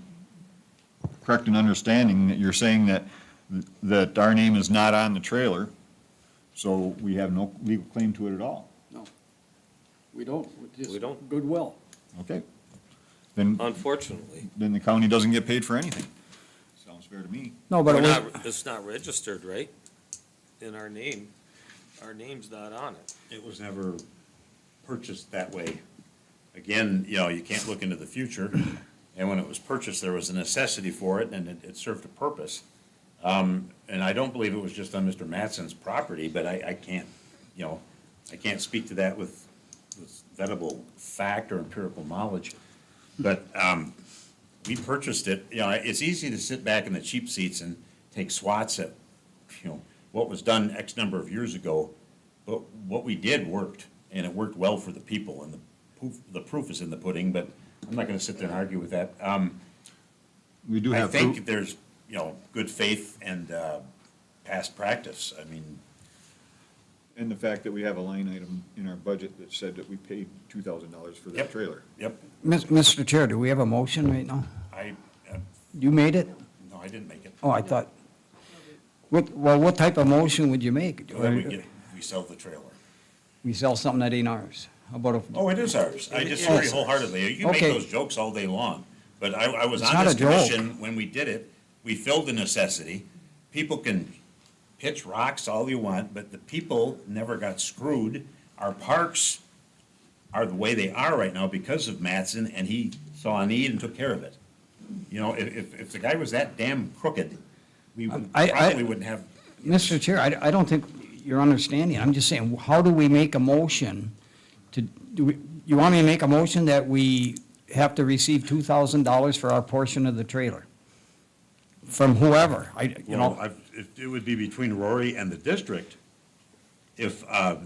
correct in understanding, that you're saying that our name is not on the trailer, so we have no legal claim to it at all? No, we don't. We don't. Goodwill. Okay. Then unfortunately. the county doesn't get paid for anything. Sounds fair to me. No, but We're it was, not, it's not registered, right? In our name. Our name's not on it. It was never purchased that way. Again, you know, you can't look into the future, and when it was purchased, there was a necessity for it, and it served a purpose. And I don't believe it was just on Mr. Mattson's property, but I can't, you know, I can't speak to that with vettable fact or empirical knowledge. But we purchased it, you know, it's easy to sit back in the cheap seats and take swats at, you know, what was done X number of years ago. But what we did worked, and it worked well for the people, and the proof is in the pudding, but I'm not gonna sit there and argue with that. We do I have think proof. there's, you know, good faith and past practice. I mean, And the fact that we have a line item in our budget that said that we paid $2,000 for that Yep. trailer. yep, Mr. Chair, do we have a motion right now? I, You made it? no, I didn't make it. Oh, I thought, what type of motion would you make? We sell the trailer. We sell something that ain't ours. How about if, Oh, it is ours. I disagree wholeheartedly. You can make Okay. those jokes all day long, but I was It's on not this a joke. commission when we did it. We filled the necessity. People can pitch rocks all you want, but the people never got screwed. Our parks are the way they are right now because of Mattson, and he saw a need and took care of it. You know, if the guy was that damn crooked, we probably wouldn't have. Mr. Chair, I don't think you're understanding. I'm just saying, how do we make a motion to, you want me to make a motion that we have to receive $2,000 for our portion of the trailer? From whoever, you know? Well, it would be between Rory and the district. If, I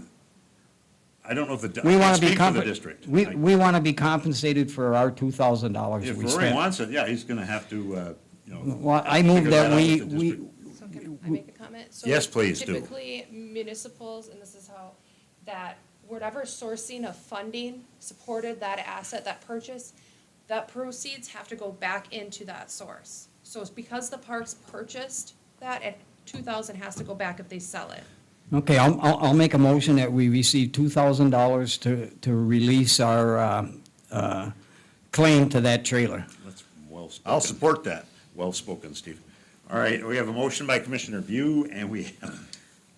don't know if the, We I want can't to be speak for the district. we want to be compensated for our $2,000 If we Rory spent. wants it, yeah, he's gonna have to, you know. Well, I move figure that out we, with the we, district. So can I make a comment? So Yes, please do. Typically municipals, and this is how, that whatever sourcing of funding supported that asset, that purchase, that proceeds have to go back into that source. So it's because the parks purchased that, and 2,000 has to go back if they sell it. okay, I'll make a motion that we receive $2,000 to release our claim to that trailer. That's well spoken. I'll support that. Well spoken, Steve. All right, we have a motion by Commissioner View, and we have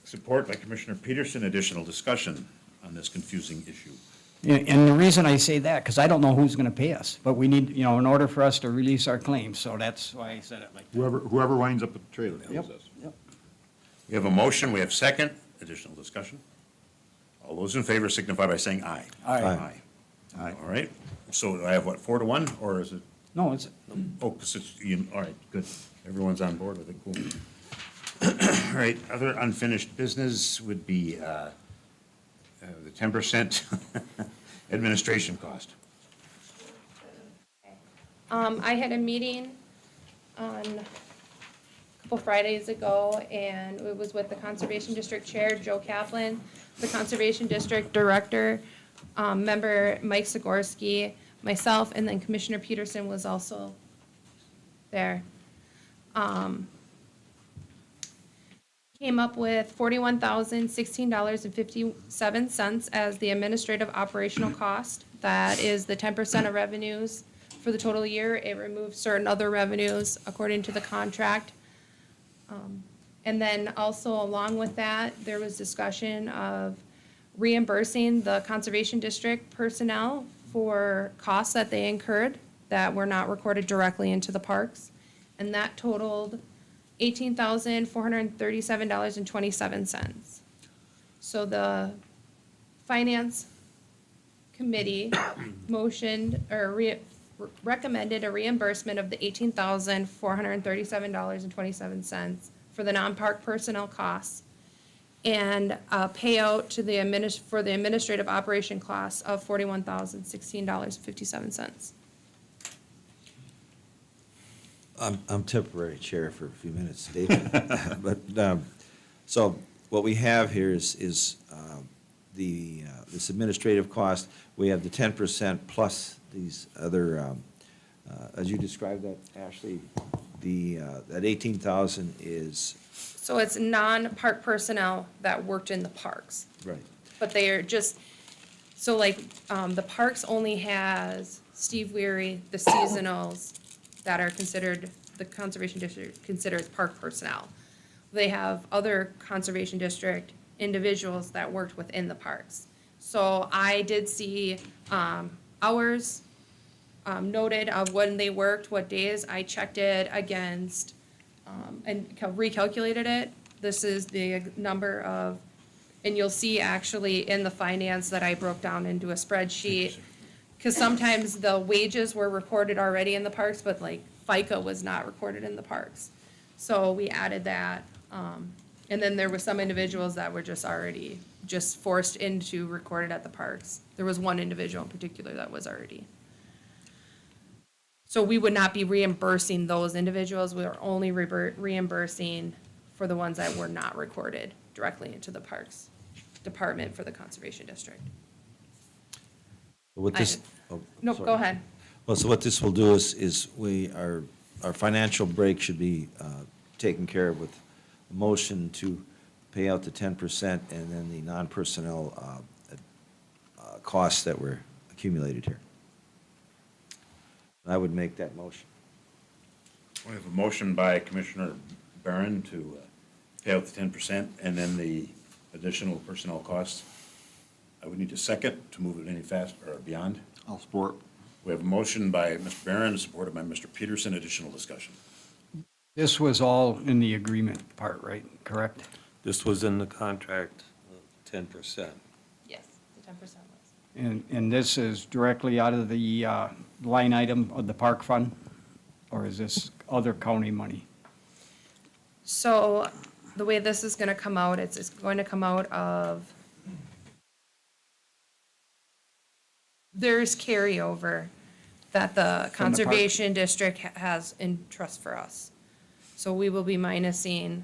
support by Commissioner Peterson. Additional discussion on this confusing issue. And the reason I say that, because I don't know who's going to pay us, but we need, you know, in order for us to release our claims, so that's why I said it like that. Whoever winds up with the trailer pays us. We have a motion, we have second. Additional discussion. All those in favor signify by saying aye. Aye. Aye. All right, so I have what, 4-1, or is it? No, it's, Oh, 'cause it's, all right, good. Everyone's on board with it, cool. All right, other unfinished business would be the 10% administration cost. I had a meeting on a couple Fridays ago, and it was with the Conservation District Chair, Joe Kaplan, the Conservation District Director, member Mike Zagorski, myself, and then Commissioner Peterson was also there. Came up with $41,016.57 as the administrative operational cost. That is the 10% of revenues for the total year. It removes certain other revenues according to the contract. And then also along with that, there was discussion of reimbursing the Conservation District personnel for costs that they incurred that were not recorded directly into the parks. And that totaled $18,437.27. So the Finance Committee motioned or recommended a reimbursement of the $18,437.27 for the non-park personnel costs and a payout to for the administrative operation costs of $41,016.57. I'm temporary chair for a few minutes, David. But, so what we have here is this administrative cost. We have the 10% plus these other, as you described that, Ashley, that 18,000 is, So it's non-park personnel that worked in the parks. right, But they are just, so like, the parks only has Steve Weary, the seasonals that are considered, the Conservation District considers park personnel. They have other Conservation District individuals that worked within the parks. So I did see, hours, noted of when they worked, what days. I checked it against, and recalculated it. This is the number of, and you'll see actually in the finance that I broke down into a spreadsheet. Because sometimes the wages were recorded already in the parks, but like FICA was not recorded in the parks. So we added that. And then there were some individuals that were just already just forced into recorded at the parks. There was one individual in particular that was already. So we would not be reimbursing those individuals. We are only reimbursing for the ones that were not recorded directly into the Parks Department for the Conservation District. what this. oh, Nope, sorry. go ahead. Well, so what this will do is our financial break should be taken care of with a motion to pay out the 10% and then the non-personnel costs that were accumulated here. I would make that motion. We have a motion by Commissioner Barron to pay out the 10% and then the additional personnel costs. I would need a second to move it any faster or beyond. I'll support. We have a motion by Mr. Barron, supported by Mr. Peterson. Additional discussion. This was all in the agreement part, right? Correct? This was in the contract, 10%. Yes, the 10% was. And this is directly out of the line item of the park fund? Or is this other county money? So the way this is gonna come out, it's going to come out of, there's carryover that the From the park? Conservation District has in trust for us. So we will be minusing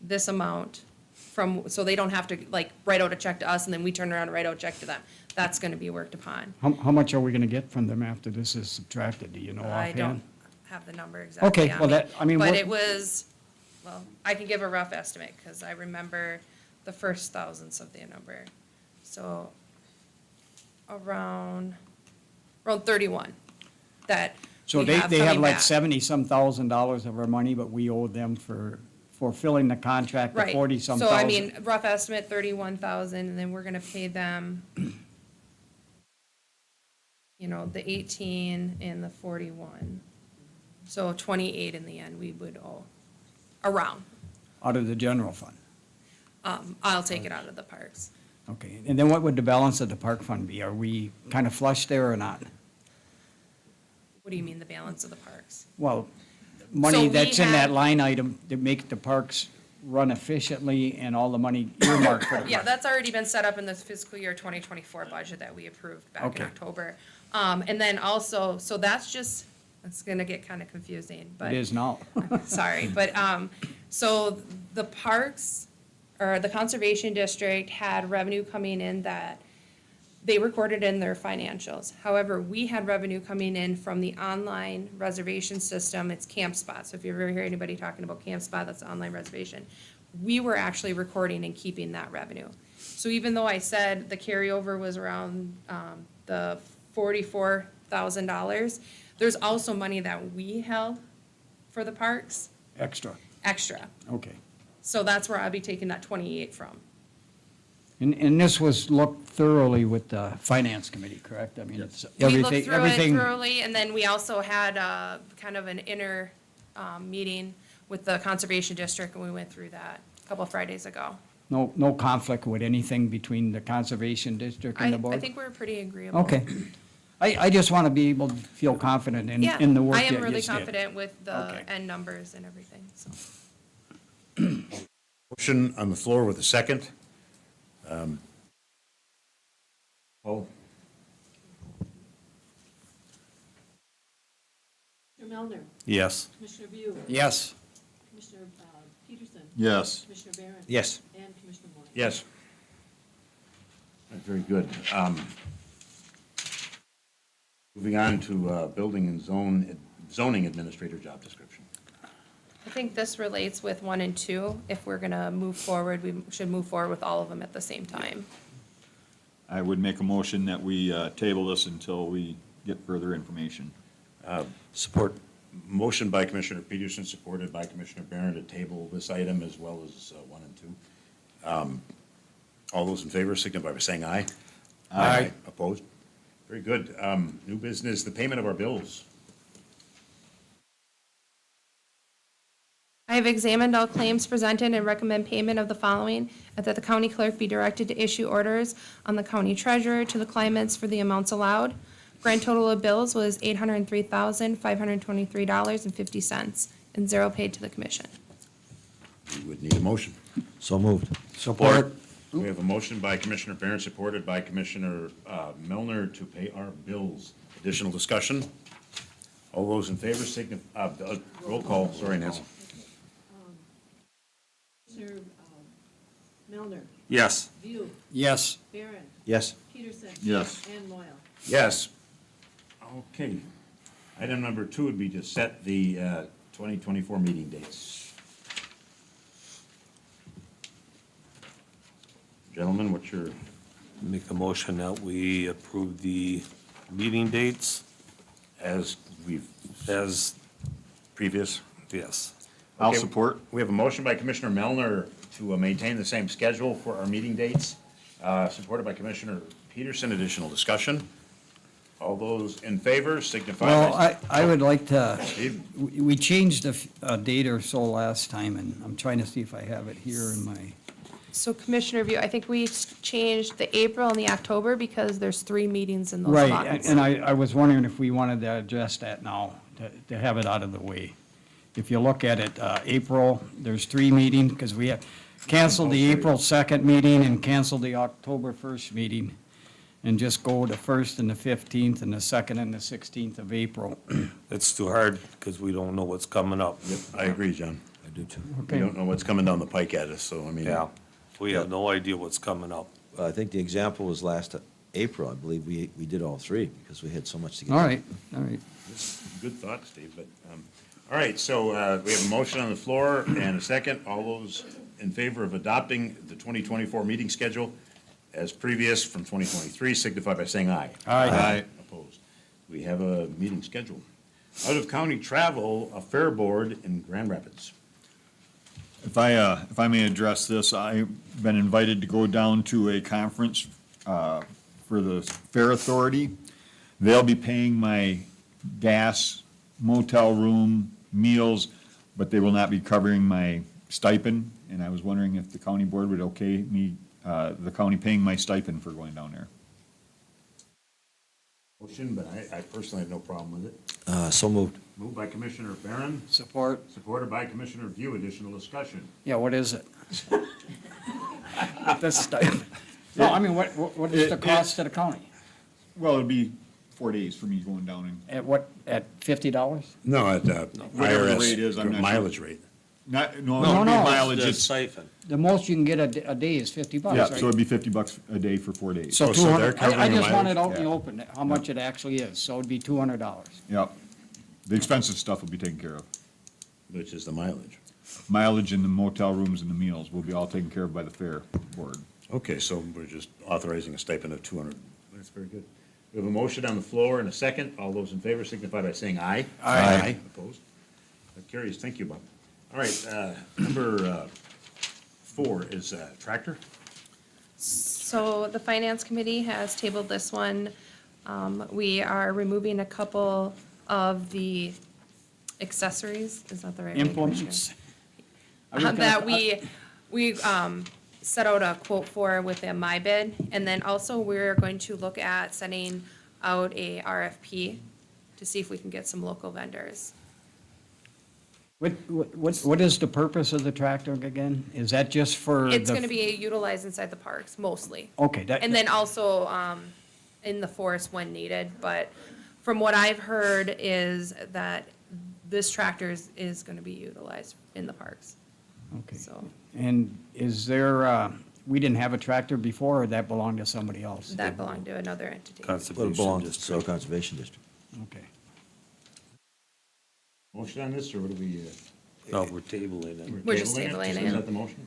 this amount from, so they don't have to like write out a check to us and then we turn around and write out a check to them. That's gonna be worked upon. How much are we gonna get from them after this is subtracted? Do you know I offhand? don't have the number exactly Okay, on well, me. that- I mean, But what- it was, well, I can give a rough estimate, because I remember the first thousandths of the number. So around 31, that So we they have coming like back. $70-some thousand of our money, but we owe them for filling the contract, the Right. 40-some So thousand. I mean, rough estimate, 31,000, and then we're gonna pay them, you know, the 18 and the 41. So 28 in the end, we would owe, around. Out of the general fund. I'll take it out of the parks. Okay, and then what would the balance of the park fund be? Are we kind of flush there or not? What do you mean, the balance of the parks? Well, So money we that's in that had- line item that make the parks run efficiently and all the money earmarked for the Yeah, park. that's already been set up in the fiscal year 2024 budget that we approved back in Okay. October. And then also, so that's just, it's gonna get kind of confusing, but. It is now. Sorry, but, so the parks, or the Conservation District had revenue coming in that they recorded in their financials. However, we had revenue coming in from the online reservation system, it's CampSpot. So if you ever hear anybody talking about CampSpot, that's the online reservation. We were actually recording and keeping that revenue. So even though I said the carryover was around, the $44,000, there's also money that we held for the parks, Extra, extra. okay. So that's where I'll be taking that 28 from. And this was looked thoroughly with the Finance Committee, correct? I mean, it's We looked everything, through it everything. thoroughly, and then we also had kind of an inner meeting with the Conservation District, and we went through that a couple Fridays ago. No conflict with anything between the Conservation District and the board? I think we're pretty agreeable. Okay. I just want to be able to feel confident Yeah, in the work I that you am really did. confident with the Okay. end numbers and everything, so. Motion on the floor with a second. Paul? Commissioner Melner, Yes. Commissioner View, Yes. Commissioner Peterson, Yes. Commissioner Barron. Yes. And Commissioner Moore. Yes. Very good. Moving on to building and zoning administrator job description. I think this relates with 1 and 2. If we're gonna move forward, we should move forward with all of them at the same time. I would make a motion that we table this until we get further information. Support. Motion by Commissioner Peterson, supported by Commissioner Barron to table this item as well as 1 and 2. All those in favor signify by saying aye. Aye. Opposed? Very good. New business, the payment of our bills. I have examined all claims presented and recommend payment of the following, and that the county clerk be directed to issue orders on the county treasurer to the claimants for the amounts allowed. Grand total of bills was $803,523.50, and 0 paid to the commission. We would need a motion. So moved. Support. We have a motion by Commissioner Barron, supported by Commissioner Melner to pay our bills. Additional discussion? All those in favor signify, roll call, sorry, Nancy. Commissioner Melner, Yes. View, Yes. Barron, Yes. Peterson. Yes. And Moyle. Yes. Okay. Item number 2 would be to set the 2024 meeting dates. Gentlemen, what's your, Make a motion that we approve the meeting dates as we've, as, previous? yes. I'll Okay. support. We have a motion by Commissioner Melner to maintain the same schedule for our meeting dates, supported by Commissioner Peterson. Additional discussion? All those in favor signify by. Well, I would like to, Steve? we changed a date or so last time, and I'm trying to see if I have it here in my, So Commissioner View, I think we changed the April and the October because there's 3 meetings in those right, months. and I was wondering if we wanted to address that now, to have it out of the way. If you look at it, April, there's 3 meetings, because we have canceled the April 2nd meeting and canceled the October 1st meeting, and just go the 1st and the 15th and the 2nd and the 16th of April. It's too hard because we don't know what's coming up. Yep, I agree, John. I do too. We Okay. don't know what's coming down the pike at us, so I mean. Yeah. We have no idea what's coming up. I think the example was last April, I believe we did all 3 because we had so much to get. All done. right, all right. Good thought, Steve, but, all right, so we have a motion on the floor and a second. All those in favor of adopting the 2024 meeting schedule as previous from 2023 signify by saying aye. Aye. Opposed. We have a meeting scheduled. Out-of-county travel, a fair board in Grand Rapids. If I may address this, I've been invited to go down to a conference for the Fair Authority. They'll be paying my gas, motel room, meals, but they will not be covering my stipend. And I was wondering if the county board would okay me, the county paying my stipend for going down there. Motion, but I personally have no problem with it. So moved. Moved by Commissioner Barron, Support. supported by Commissioner View. Additional discussion. Yeah, what is it? This stipend. No, I mean, what is the cost to the county? Well, it'd be 4 days for me going down and, At what, at $50? No, at Whatever the rate IRS, is, I'm not sure. mileage rate. no, No, it'd be no. mileage, The it's, stipend. The most you can get a day is $50, yeah, right? so it'd be $50 a day for 4 days. So Oh, so they're 200, covering I the just want it mileage? out in the Yeah. open, how much it actually is, so it'd be $200. Yep. The expensive stuff will be taken care of. Which is the mileage. Mileage and the motel rooms and the meals will be all taken care of by the fair board. Okay, so we're just authorizing a stipend of 200. That's very good. We have a motion on the floor and a second. All those in favor signify by saying aye. Aye. Opposed? That carries. Thank you, Bob. All right, number 4 is tractor. So the Finance Committee has tabled this one. We are removing a couple of the accessories, is that the right word, Commissioner? Implements. I was gonna- That we set out a quote for with a My Bid. And then also, we're going to look at sending out a RFP to see if we can get some local vendors. What is the purpose of the tractor again? Is that just for the? It's gonna be utilized inside the parks mostly. Okay, that. And then also, in the forest when needed, but from what I've heard is that this tractor is gonna be utilized in the parks, Okay. so And is there, we didn't have a tractor before, or that belonged to somebody else? that belonged to another entity. Well, it Conservation belongs to District. Soil Conservation District. Okay. Motion on this, or what do we? No, we're tabling it. We're just tabling it. Is that the motion?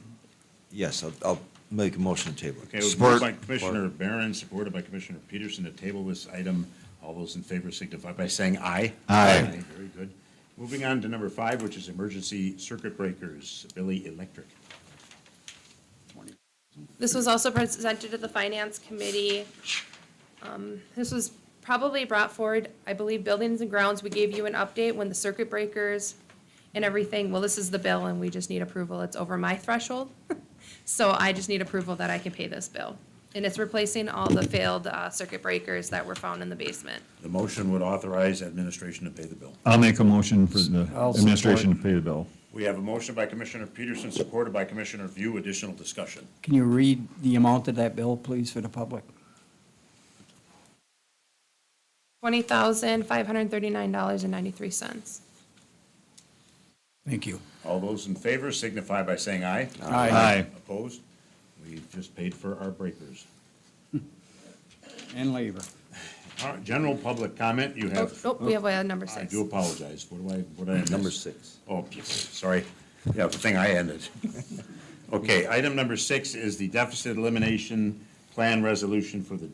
Yes, I'll make a motion to table. Okay, it was moved by Commissioner Barron, supported by Commissioner Peterson to table this item. All those in favor signify by saying aye. Aye. Very good. Moving on to number 5, which is emergency circuit breakers, Billy Electric. This was also presented to the Finance Committee. This was probably brought forward, I believe, Buildings and Grounds, we gave you an update when the circuit breakers and everything, well, this is the bill, and we just need approval, it's over my threshold. So I just need approval that I can pay this bill. And it's replacing all the failed circuit breakers that were found in the basement. The motion would authorize administration to pay the bill. I'll make a motion for the I'll administration to support. pay the bill. We have a motion by Commissioner Peterson, supported by Commissioner View. Additional discussion. Can you read the amount of that bill, please, for the public? $20,539.93. Thank you. All those in favor signify by saying aye. Aye. Opposed? We've just paid for our breakers. And labor. All right, general public comment, you Oh, have, nope, we have number I 6. do apologize. What did I miss? Number 6. Oh, sorry. Yeah, the thing I ended. Okay, item number 6 is the deficit elimination plan resolution for the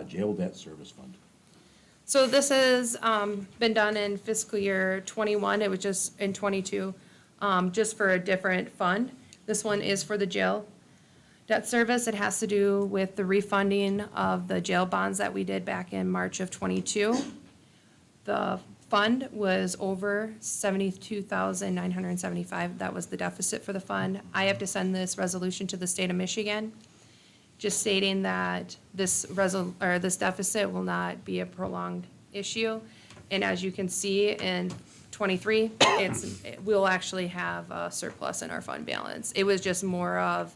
jail debt service fund. So this has been done in fiscal year '21, it was just in '22, just for a different fund. This one is for the jail debt service. It has to do with the refunding of the jail bonds that we did back in March of '22. The fund was over $72,975. That was the deficit for the fund. I have to send this resolution to the state of Michigan, just stating that this this deficit will not be a prolonged issue. And as you can see in '23, we'll actually have a surplus in our fund balance. It was just more of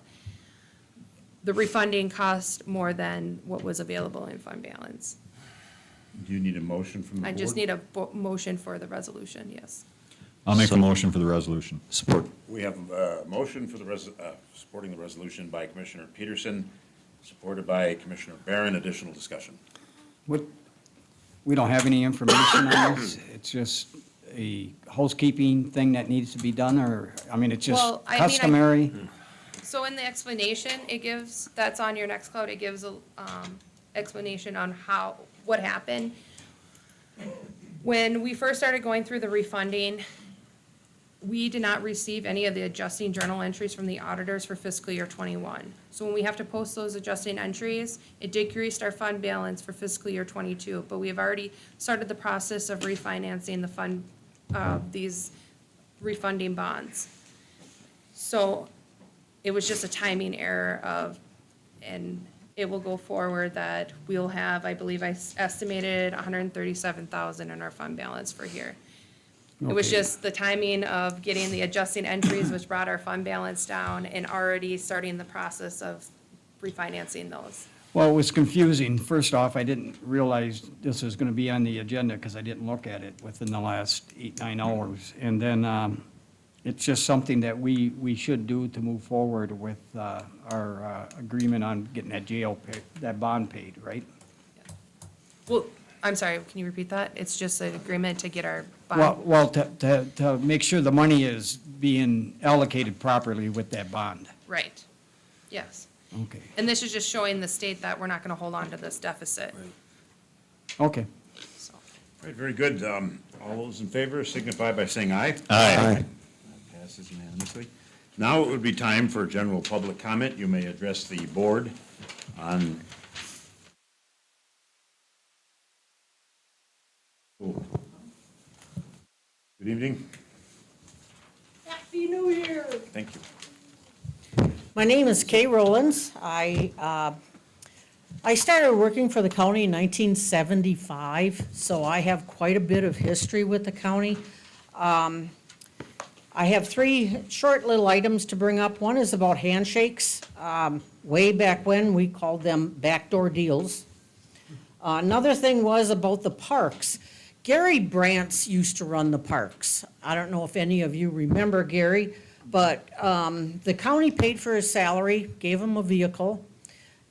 the refunding cost more than what was available in fund balance. Do you need a motion from the board? I just need a motion for the resolution, yes. I'll make a motion for the resolution. Support. We have a motion for the supporting the resolution by Commissioner Peterson, supported by Commissioner Barron. Additional discussion. What, we don't have any information on this? It's just a housekeeping thing that needs to be done, or, I mean, it's just Well, I mean, I- customary? So in the explanation, it gives, that's on your Nextcloud, it gives a, explanation on what happened. When we first started going through the refunding, we did not receive any of the adjusting journal entries from the auditors for fiscal year '21. So when we have to post those adjusting entries, it decreased our fund balance for fiscal year '22, but we have already started the process of refinancing the fund, these refunding bonds. So it was just a timing error of, and it will go forward that we'll have, I believe I estimated 137,000 in our fund balance for here. It was Okay. just the timing of getting the adjusting entries, which brought our fund balance down, and already starting the process of refinancing those. Well, it was confusing. First off, I didn't realize this was going to be on the agenda because I didn't look at it within the last 8-9 hours. And then it's just something that we should do to move forward with our agreement on getting that bond paid, right? Well, I'm sorry, can you repeat that? It's just an agreement to get our bond. Well, to make sure the money is being allocated properly with that bond. Right, yes. Okay, And this is just showing the state that we're not gonna hold on to this deficit, okay. so. All right, very good. All those in favor signify by saying aye. Aye. Passes unanimously. Now it would be time for general public comment. You may address the board on. Oh. Good evening. Happy New Year! Thank you. My name is Kay Rollins. I started working for the county in 1975, so I have quite a bit of history with the county. I have three short little items to bring up. One is about handshakes. Way back when, we called them backdoor deals. Another thing was about the parks. Gary Brantz used to run the parks. I don't know if any of you remember Gary, but the county paid for his salary, gave him a vehicle,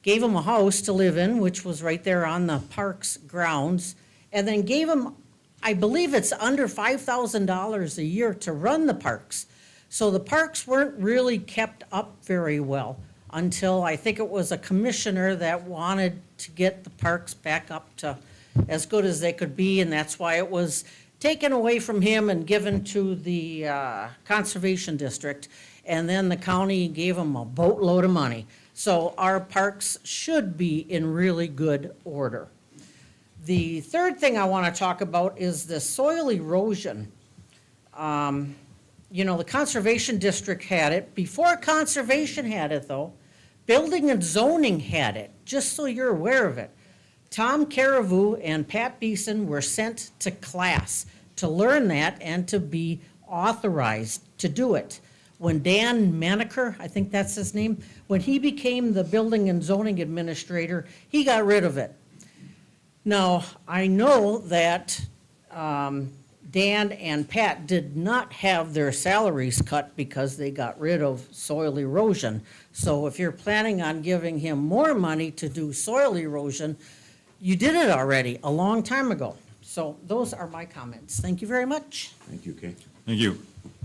gave him a house to live in, which was right there on the park's grounds, and then gave him, I believe it's under $5,000 a year to run the parks. So the parks weren't really kept up very well until I think it was a commissioner that wanted to get the parks back up to as good as they could be, and that's why it was taken away from him and given to the Conservation District. And then the county gave him a boatload of money. So our parks should be in really good order. The third thing I want to talk about is the soil erosion. The Conservation District had it. Before Conservation had it, though, Building and Zoning had it, just so you're aware of it. Tom Carriveau and Pat Beeson were sent to class to learn that and to be authorized to do it. When Dan Maneker, I think that's his name, when he became the Building and Zoning Administrator, he got rid of it. Now, I know that Dan and Pat did not have their salaries cut because they got rid of soil erosion. So if you're planning on giving him more money to do soil erosion, you did it already a long time ago. So those are my comments. Thank you very much. Thank you, Kay. Thank you.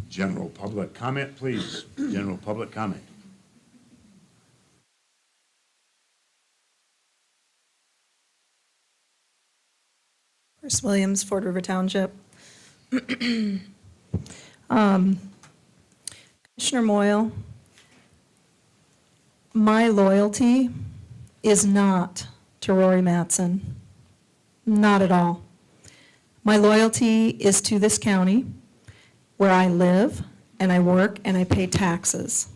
General public comment, please. General public comment. Chris Williams, Ford River Township. Commissioner Moyle, my loyalty is not to Rory Mattson, not at all. My loyalty is to this county where I live and I work and I pay taxes.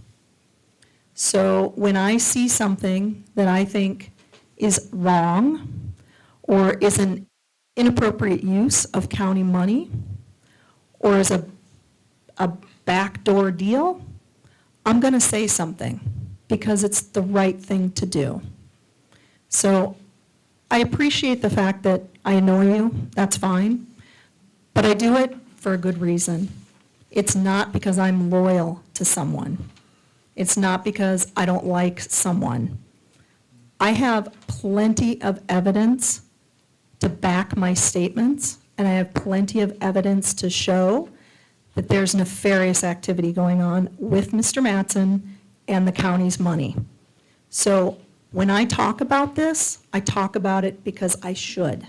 So when I see something that I think is wrong or is an inappropriate use of county money or is a backdoor deal, I'm going to say something because it's the right thing to do. So I appreciate the fact that I know you, that's fine, but I do it for a good reason. It's not because I'm loyal to someone. It's not because I don't like someone. I have plenty of evidence to back my statements, and I have plenty of evidence to show that there's nefarious activity going on with Mr. Mattson and the county's money. So when I talk about this, I talk about it because I should,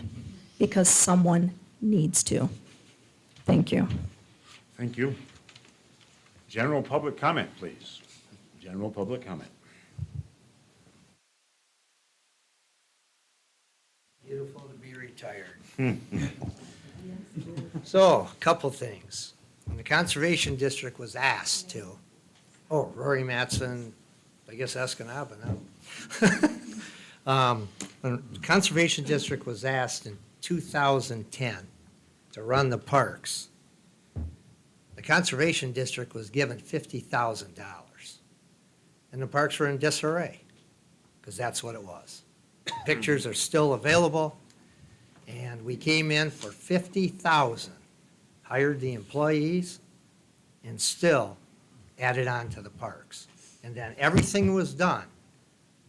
because someone needs to. Thank you. Thank you. General public comment, please. General public comment. Beautiful to be retired. So, a couple things. When the Conservation District was asked to, Rory Mattson, I guess Escanaba now. When the Conservation District was asked in 2010 to run the parks, the Conservation District was given $50,000. And the parks were in disarray, because that's what it was. Pictures are still available, and we came in for $50,000, hired the employees, and still added on to the parks. And then everything was done,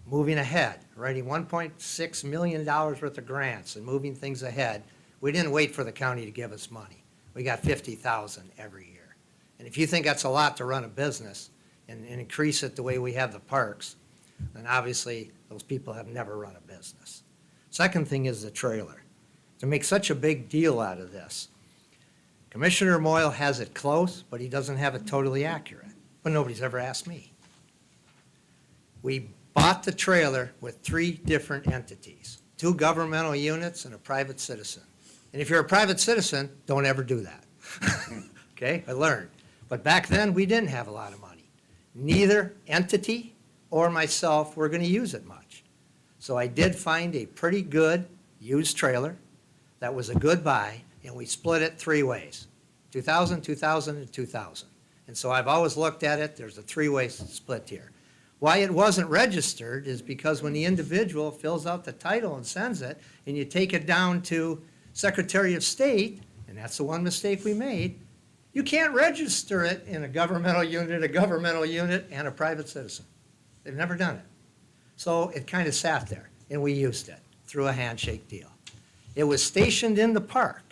moving ahead, writing $1.6 million worth of grants and moving things ahead. We didn't wait for the county to give us money. We got $50,000 every year. And if you think that's a lot to run a business and increase it the way we have the parks, then obviously those people have never run a business. Second thing is the trailer. To make such a big deal out of this, Commissioner Moyle has it close, but he doesn't have it totally accurate. But nobody's ever asked me. We bought the trailer with 3 different entities, 2 governmental units and a private citizen. And if you're a private citizen, don't ever do that. Okay, I learned. But back then, we didn't have a lot of money. Neither entity or myself were going to use it much. So I did find a pretty good used trailer that was a good buy, and we split it 3 ways, 2,000, 2,000, and 2,000. And so I've always looked at it, there's a 3-way split here. Why it wasn't registered is because when the individual fills out the title and sends it, and you take it down to Secretary of State, and that's the one mistake we made, you can't register it in a governmental unit, and a private citizen. They've never done it. So it kind of sat there, and we used it through a handshake deal. It was stationed in the park,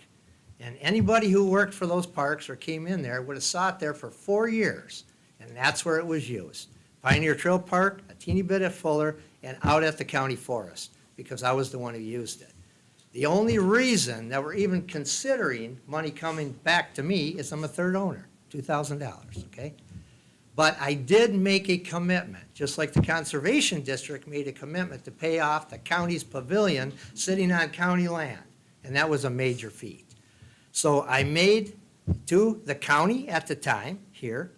and anybody who worked for those parks or came in there would have saw it there for 4 years, and that's where it was used. Pioneer Trail Park, a teeny bit at Fuller, and out at the county forest, because I was the one who used it. The only reason that we're even considering money coming back to me is I'm a third owner, $2,000, okay? But I did make a commitment, just like the Conservation District made a commitment to pay off the county's pavilion sitting on county land, and that was a major feat. So I made to the county at the time here,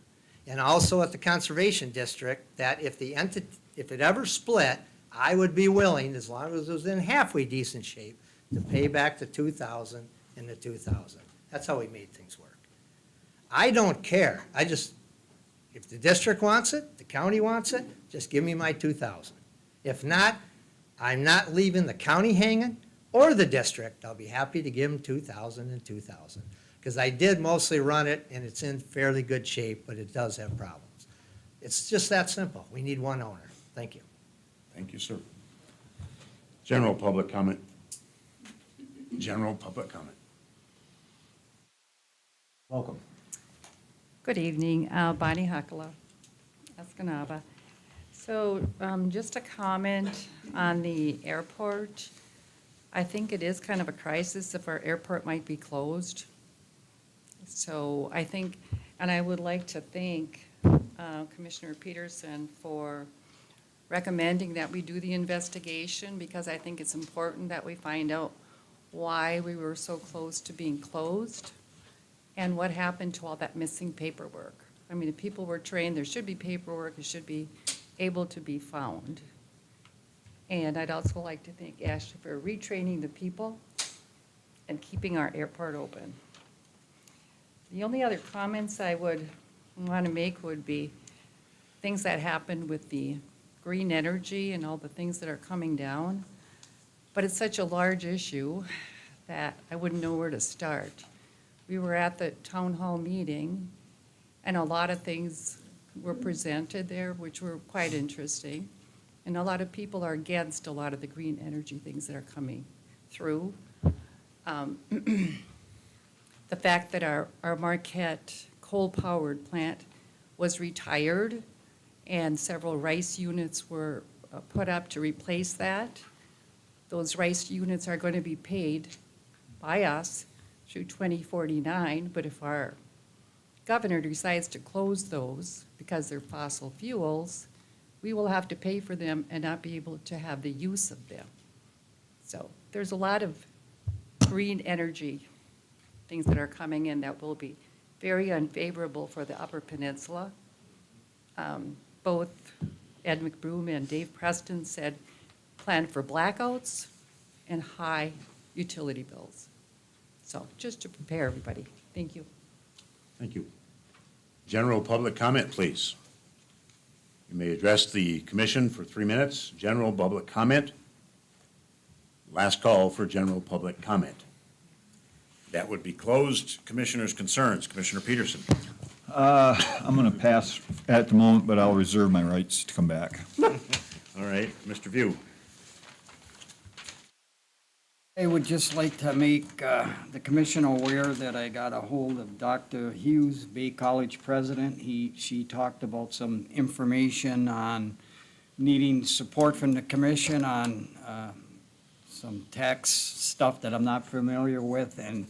and also at the Conservation District, that if it ever split, I would be willing, as long as it was in halfway decent shape, to pay back the 2,000 and the 2,000. That's how we made things work. I don't care. If the district wants it, the county wants it, just give me my 2,000. If not, I'm not leaving the county hanging or the district. I'll be happy to give them 2,000 and 2,000. Because I did mostly run it, and it's in fairly good shape, but it does have problems. It's just that simple. We need one owner. Thank you. Thank you, sir. General public comment. General public comment. Welcome. Good evening, Bonnie Huckala, Escanaba. So just a comment on the airport. I think it is kind of a crisis if our airport might be closed. So I think, and I would like to thank Commissioner Peterson for recommending that we do the investigation, because I think it's important that we find out why we were so close to being closed and what happened to all that missing paperwork. I mean, if people were trained, there should be paperwork, it should be able to be found. And I'd also like to thank Ashley for retraining the people and keeping our airport open. The only other comments I would want to make would be things that happened with the green energy and all the things that are coming down. But it's such a large issue that I wouldn't know where to start. We were at the town hall meeting, and a lot of things were presented there, which were quite interesting. And a lot of people are against a lot of the green energy things that are coming through. The fact that our Marquette coal-powered plant was retired, and several RICE units were put up to replace that. Those RICE units are going to be paid by us through 2049, but if our governor decides to close those because they're fossil fuels, we will have to pay for them and not be able to have the use of them. So there's a lot of green energy things that are coming in that will be very unfavorable for the Upper Peninsula. Both Ed McBroom and Dave Preston said plan for blackouts and high utility bills. So just to prepare everybody. Thank you. Thank you. General public comment, please. You may address the commission for 3 minutes. General public comment. Last call for general public comment. That would be closed. Commissioners' concerns. Commissioner Peterson. I'm going to pass at the moment, but I'll reserve my rights to come back. All right, Mr. View. I would just like to make the commission aware that I got a hold of Dr. Hughes, Bay College president. She talked about some information on needing support from the commission on some tax stuff that I'm not familiar with, and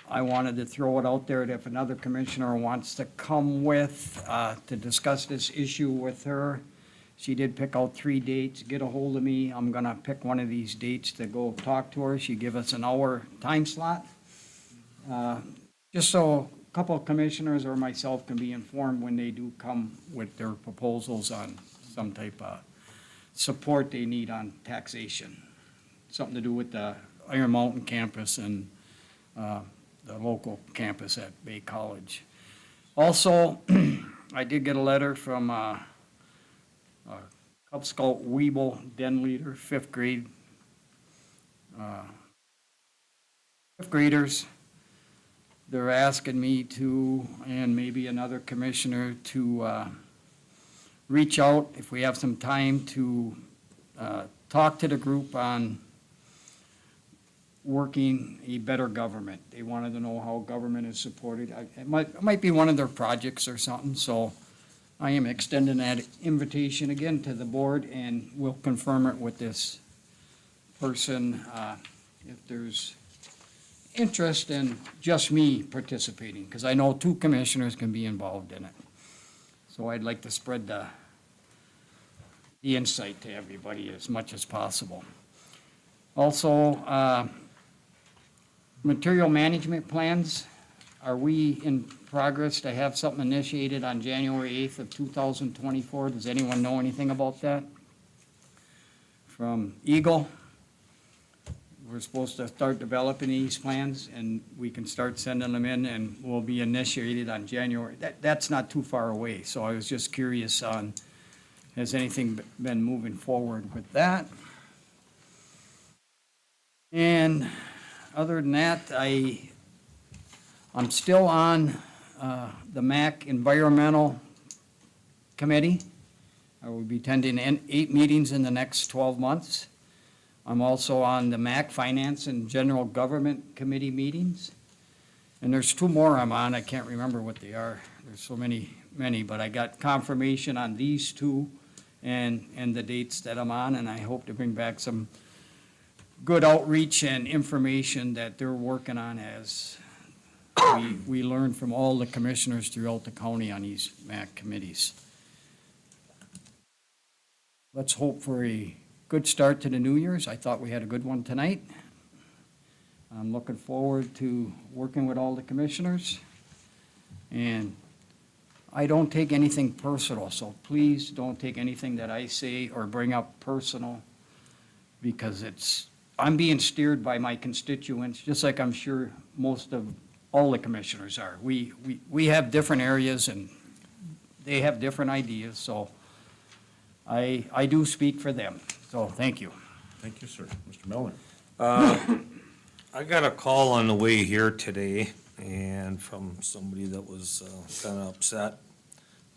I wanted to throw it out there that if another commissioner wants to come with to discuss this issue with her, She did pick out 3 dates, get a hold of me. I'm gonna pick one of these dates to go talk to her. She give us an hour time slot. Just so a couple of commissioners or myself can be informed when they do come with their proposals on some type of support they need on taxation. Something to do with the Iron Mountain campus and the local campus at Bay College. Also, I did get a letter from Cub Scout Weeble Den leader, 5th grade. 5th graders, they're asking me to, and maybe another commissioner, to reach out, if we have some time, to talk to the group on working a better government. They wanted to know how government is supported. It might be one of their projects or something, so I am extending that invitation again to the board, and we'll confirm it with this person if there's interest in just me participating, because I know 2 commissioners can be involved in it. So I'd like to spread the insight to everybody as much as possible. Also, material management plans, are we in progress to have something initiated on January 8th of 2024? Does anyone know anything about that? From Eagle, we're supposed to start developing these plans, and we can start sending them in, and will be initiated on January. That's not too far away, so I was just curious on, has anything been moving forward with that? And other than that, I'm still on the MAC Environmental Committee. I will be attending 8 meetings in the next 12 months. I'm also on the MAC Finance and General Government Committee meetings. And there's 2 more I'm on. I can't remember what they are. There's so many, but I got confirmation on these 2 and the dates that I'm on, and I hope to bring back some good outreach and information that they're working on as we learn from all the commissioners throughout the county on these MAC committees. Let's hope for a good start to the New Year's. I thought we had a good one tonight. I'm looking forward to working with all the commissioners. And I don't take anything personal, so please don't take anything that I say or bring up personal, because I'm being steered by my constituents, just like I'm sure most of all the commissioners are. We have different areas and they have different ideas, so I do speak for them. So, thank you. Thank you, sir. Mr. Melner? I got a call on the way here today, and from somebody that was kind of upset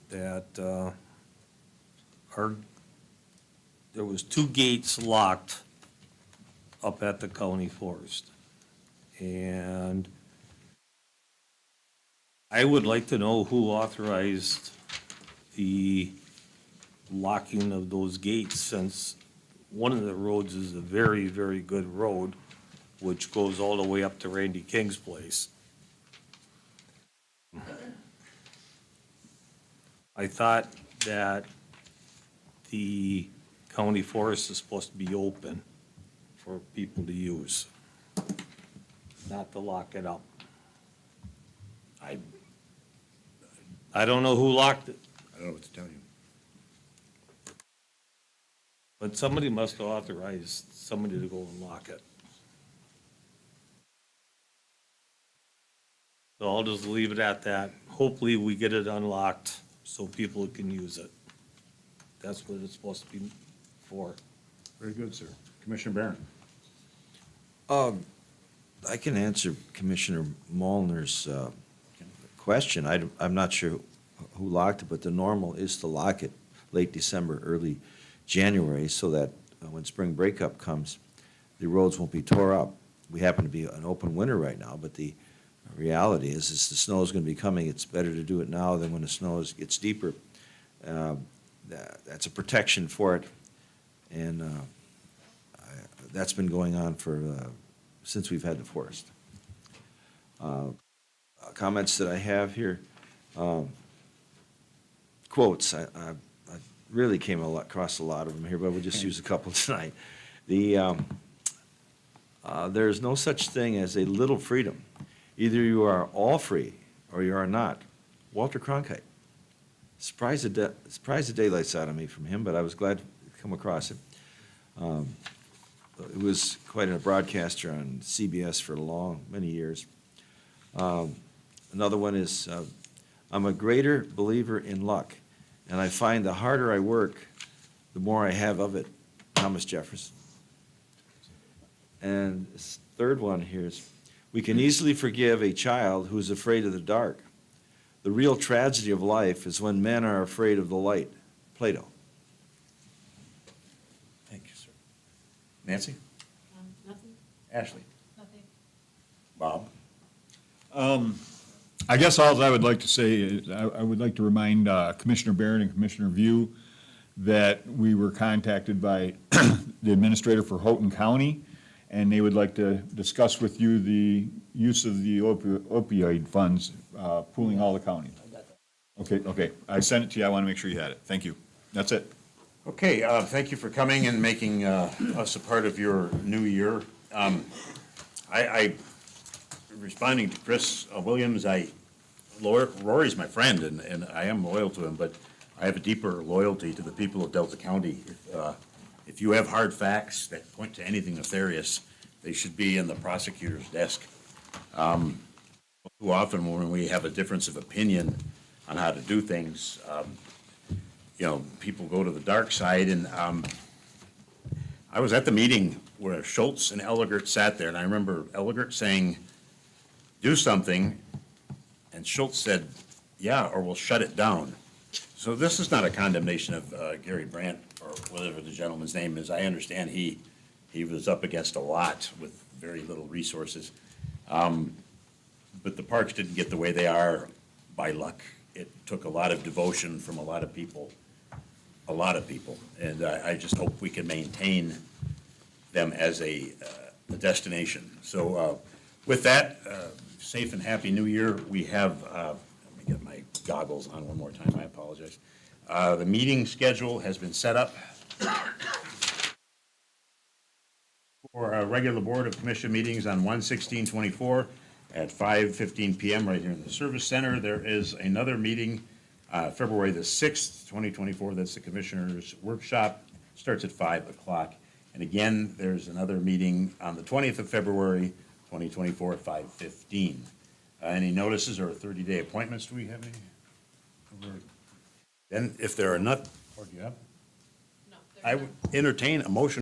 that there was 2 gates locked up at the county forest. And I would like to know who authorized the locking of those gates, since one of the roads is a very, very good road, which goes all the way up to Randy King's place. I thought that the county forest is supposed to be open for people to use, not to lock it up. I don't know who locked it, I don't know what to tell you. but somebody must have authorized somebody to go and lock it. So I'll just leave it at that. Hopefully, we get it unlocked so people can use it. That's what it's supposed to be for. Very good, sir. Commissioner Barron? I can answer Commissioner Molnar's question. I'm not sure who locked it, but the normal is to lock it late December, early January, so that when spring breakup comes, the roads won't be tore up. We happen to be an open winter right now, but the reality is the snow is going to be coming. It's better to do it now than when the snow gets deeper. That's a protection for it, and that's been going on since we've had the forest. Comments that I have here, quotes. really came across a lot of them here, but we'll just use a couple tonight. There's no such thing as a little freedom. Either you are all free or you are not. Walter Cronkite. Surprised the daylights out of me from him, but I was glad to come across it. It was quite a broadcaster on CBS for many years. Another one is, I'm a greater believer in luck, and I find the harder I work, the more I have of it. Thomas Jefferson. And this third one here is, we can easily forgive a child who is afraid of the dark. The real tragedy of life is when men are afraid of the light. Plato. Thank you, sir. Nancy? Nothing? Ashley? Nothing. Bob? I guess all I would like to say is, I would like to remind Commissioner Barron and Commissioner View that we were contacted by the administrator for Houghton County, and they would like to discuss with you the use of the opioid funds, pooling all the counties. Okay, I sent it to you, I want to make sure you had it. Thank you. That's it. Okay, thank you for coming and making us a part of your new year. Responding to Chris Williams, Rory's my friend, and I am loyal to him, but I have a deeper loyalty to the people of Delta County. If you have hard facts that point to anything nefarious, they should be in the prosecutor's desk. Too often when we have a difference of opinion on how to do things, people go to the dark side, and I was at the meeting where Schultz and Elegert sat there, and I remember Elegert saying, do something, and Schultz said, yeah, or we'll shut it down. So this is not a condemnation of Gary Brandt, or whatever the gentleman's name is. I understand he was up against a lot with very little resources. But the parks didn't get the way they are by luck. It took a lot of devotion from a lot of people, and I just hope we can maintain them as a destination. So with that, safe and happy new year. We have, let me get my goggles on one more time, I apologize. The meeting schedule has been set up for our regular Board of Commission meetings on 1/16/24 at 5:15 PM right here in the Service Center. There is another meeting, February the 6th, 2024, that's the Commissioners' Workshop, starts at 5 o'clock. And again, there's another meeting on the 20th of February, 2024 at 5:15. Any notices or 30-day appointments? Do we have any? Then, if there are not, or do you have? No. I would entertain a motion